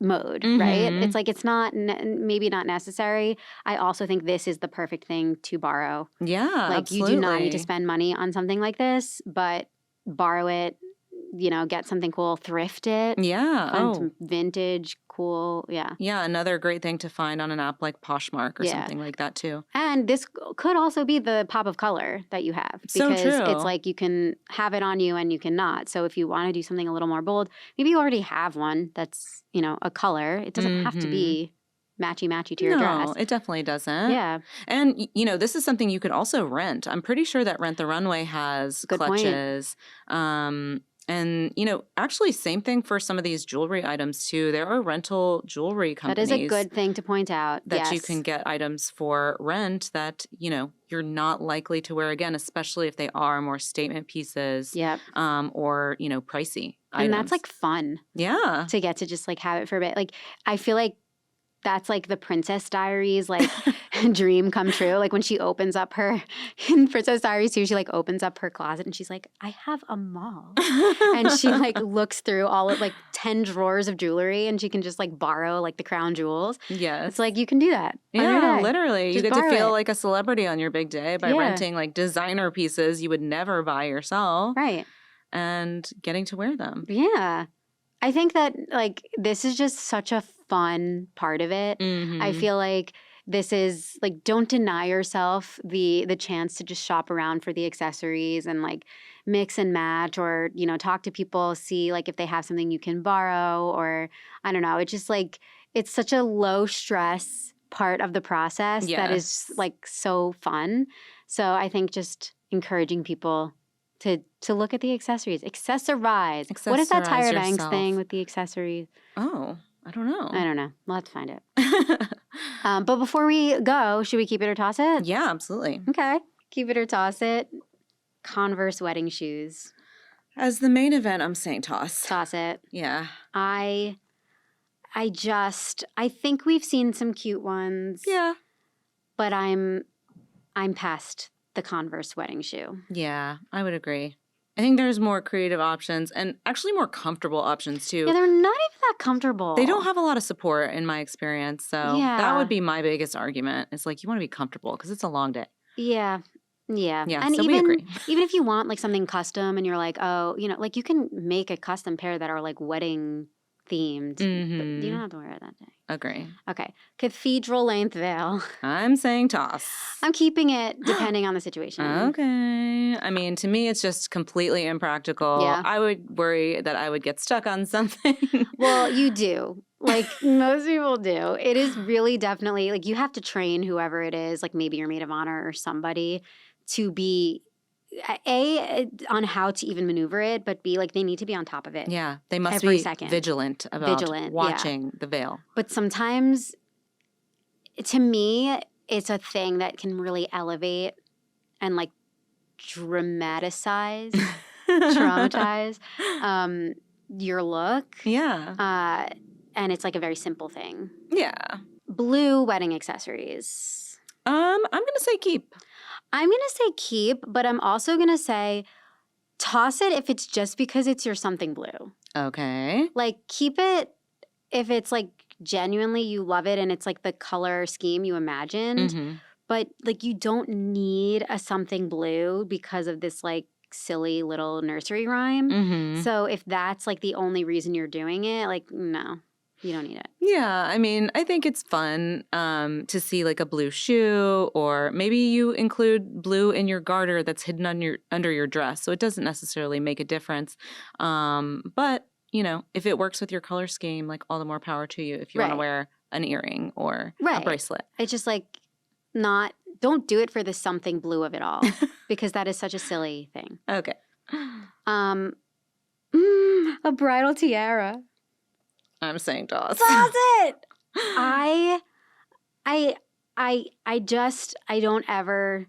mode, right? It's like it's not maybe not necessary. I also think this is the perfect thing to borrow. Yeah, Like absolutely. you do not need to spend money on something like this, but borrow it, get something cool, thrift it. Yeah. Find some vintage, cool, yeah. Yeah, another great thing to find on an app like Poshmark or something like that too. And this could also be the pop of color that you have. So Because true. it's like you can have it on you and you cannot. So if you want to do something a little more bold, maybe you already have one that's, a color. It doesn't have to be matchy-matchy to your dress. No, it definitely doesn't. Yeah. And, this is something you could also rent. I'm pretty sure that Rent the Runway has Good point. clutches. And, actually same thing for some of these jewelry items too. There are rental jewelry companies. That is a good thing to point out. That you Yes. can get items for rent that, you're not likely to wear again, especially if they are more statement pieces. Yep. Or, pricey And items. that's like fun Yeah. to get to just like have it for a bit. Like I feel like that's like the Princess Diaries, like dream come true. Like when she opens up her, in Princess Diaries too, she like opens up her closet and she's like, I have a mall. And she like looks through all of like 10 drawers of jewelry and she can just like borrow like the crown jewels. Yes. It's like you can do that. on your Yeah, day. literally. Just you get to borrow feel it. like a celebrity on your big day by Yeah. renting like designer pieces you would never buy yourself Right. and getting to wear them. Yeah. I think that like this is just such a fun part of it. I feel like this is like don't deny yourself the chance to just shop around for the accessories and like mix and match or talk to people, see like if they have something you can borrow or I don't know. It's just like it's such a low stress part of the process that is Yes. like so fun. So I think just encouraging people to look at the accessories. Accessorize. What is that Accessorize Tyra Banks yourself. thing with the accessories? Oh, I don't know. I don't know. We'll have to find it. But before we go, should we keep it or toss it? Yeah, absolutely. Okay. Keep it or toss it. Converse wedding shoes. As the main event, I'm saying toss. Toss it. Yeah. I think we've seen some cute ones. Yeah. But I'm past the Converse wedding shoe. Yeah, I would agree. I think there's more creative options and actually more comfortable options too. Yeah, they're not even that comfortable. They don't have a lot of support in my experience. So that Yeah. would be my biggest argument. It's like you want to be comfortable because it's a long day. Yeah. Yeah. Yeah, And so we agree. even if you want like something custom and you're like, oh, like you can make a custom pair that are like wedding themed, but you don't have to wear it that day. Agree. Okay. Cathedral length veil. I'm saying toss. I'm keeping it depending on the situation. Okay. I mean, to me, it's just completely impractical. Yeah. I would worry that I would get stuck on something. Well, you do. Like most people do. It is really definitely like you have to train whoever it is, like maybe your maid of honor or somebody to be on how to even maneuver it, but B, like they need to be on top of it. Yeah, they must Every be second. vigilant about Yeah. watching the veil. But sometimes, to me, it's a thing that can really elevate and like traumatize your look. Yeah. And it's like a very simple thing. Yeah. Blue wedding accessories. I'm gonna say keep. I'm going to say keep, but I'm also going to say toss it if it's just because it's your something blue. Okay. Like keep it if it's like genuinely you love it and it's like the color scheme you imagined. Mhm. But like you don't need a something blue because of this like silly little nursery rhyme. Mhm. So if that's like the only reason you're doing it, like no, you don't need it. Yeah, I mean, I think it's fun to see like a blue shoe, or maybe you include blue in your garter that's hidden under your dress, so it doesn't necessarily make a difference. But if it works with your color scheme, like all the more power to you. If you want to Right. wear an earring or a Right. bracelet. It's just like don't do it for the something blue of it all because that is such a silly thing. Okay. A bridal tiara. I'm saying toss. Toss it. I don't ever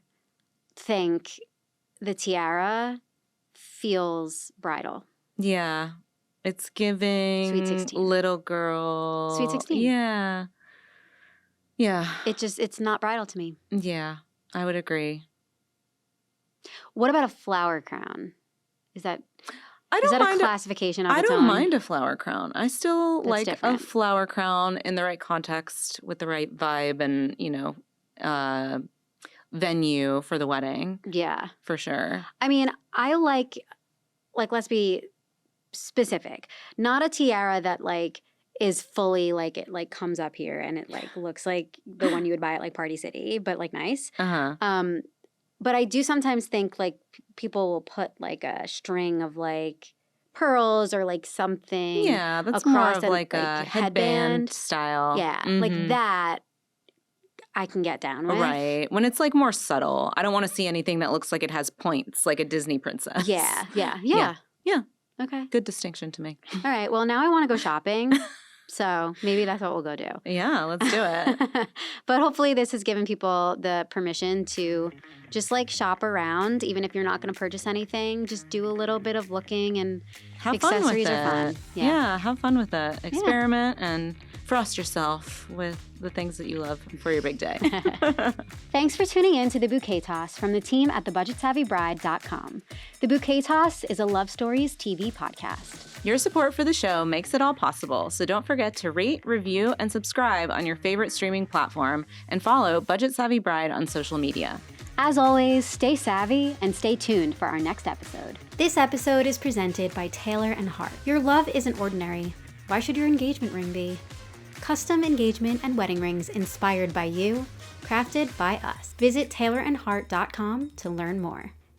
think the tiara feels bridal. Yeah. It's giving Sweet 16. little girl. Sweet 16. Yeah. Yeah. It's not bridal to me. Yeah. I would agree. What about a flower crown? Is that I is don't that a mind classification of I its don't own? mind a flower crown. I still That's like different. a flower crown in the right context with the right vibe and, venue for the wedding, Yeah. for sure. I mean, I like let's be specific. Not a tiara that like is fully like it like comes up here and it like looks like the one you would buy at like Party City, but like nice. Uh-huh. But I do sometimes think like people will put like a string of like pearls or like something. Yeah, that's more across of a, like a headband style. Yeah, like that I can get down with. Right. When it's like more subtle. I don't want to see anything that looks like it has points, like a Disney princess. Yeah. Yeah. Okay. Good distinction to make. All right. Well, now I want to go shopping. So maybe that's what we'll go do. Yeah, let's do it. But hopefully this has given people the permission to just like shop around, even if you're not going to purchase anything. Just do a little bit of looking, and Have fun with accessories it. are fun. Yeah, have fun with it. Experiment and frost yourself with the things that you love for your big day. Thanks for tuning in to The Bouquet Toss from the team at thebudgetsavvybride.com. The Bouquet Toss is a Love Stories TV podcast. Your support for the show makes it all possible, so don't forget to rate, review, and subscribe on your favorite streaming platform, and follow Budget Savvy Bride on social media. As always, stay savvy and stay tuned for our next episode. This episode is presented by Taylor Hart. Your love isn't ordinary. Why should your engagement ring be? Custom engagement and wedding rings inspired by you, crafted by us. Visit taylorandhart.com to learn more.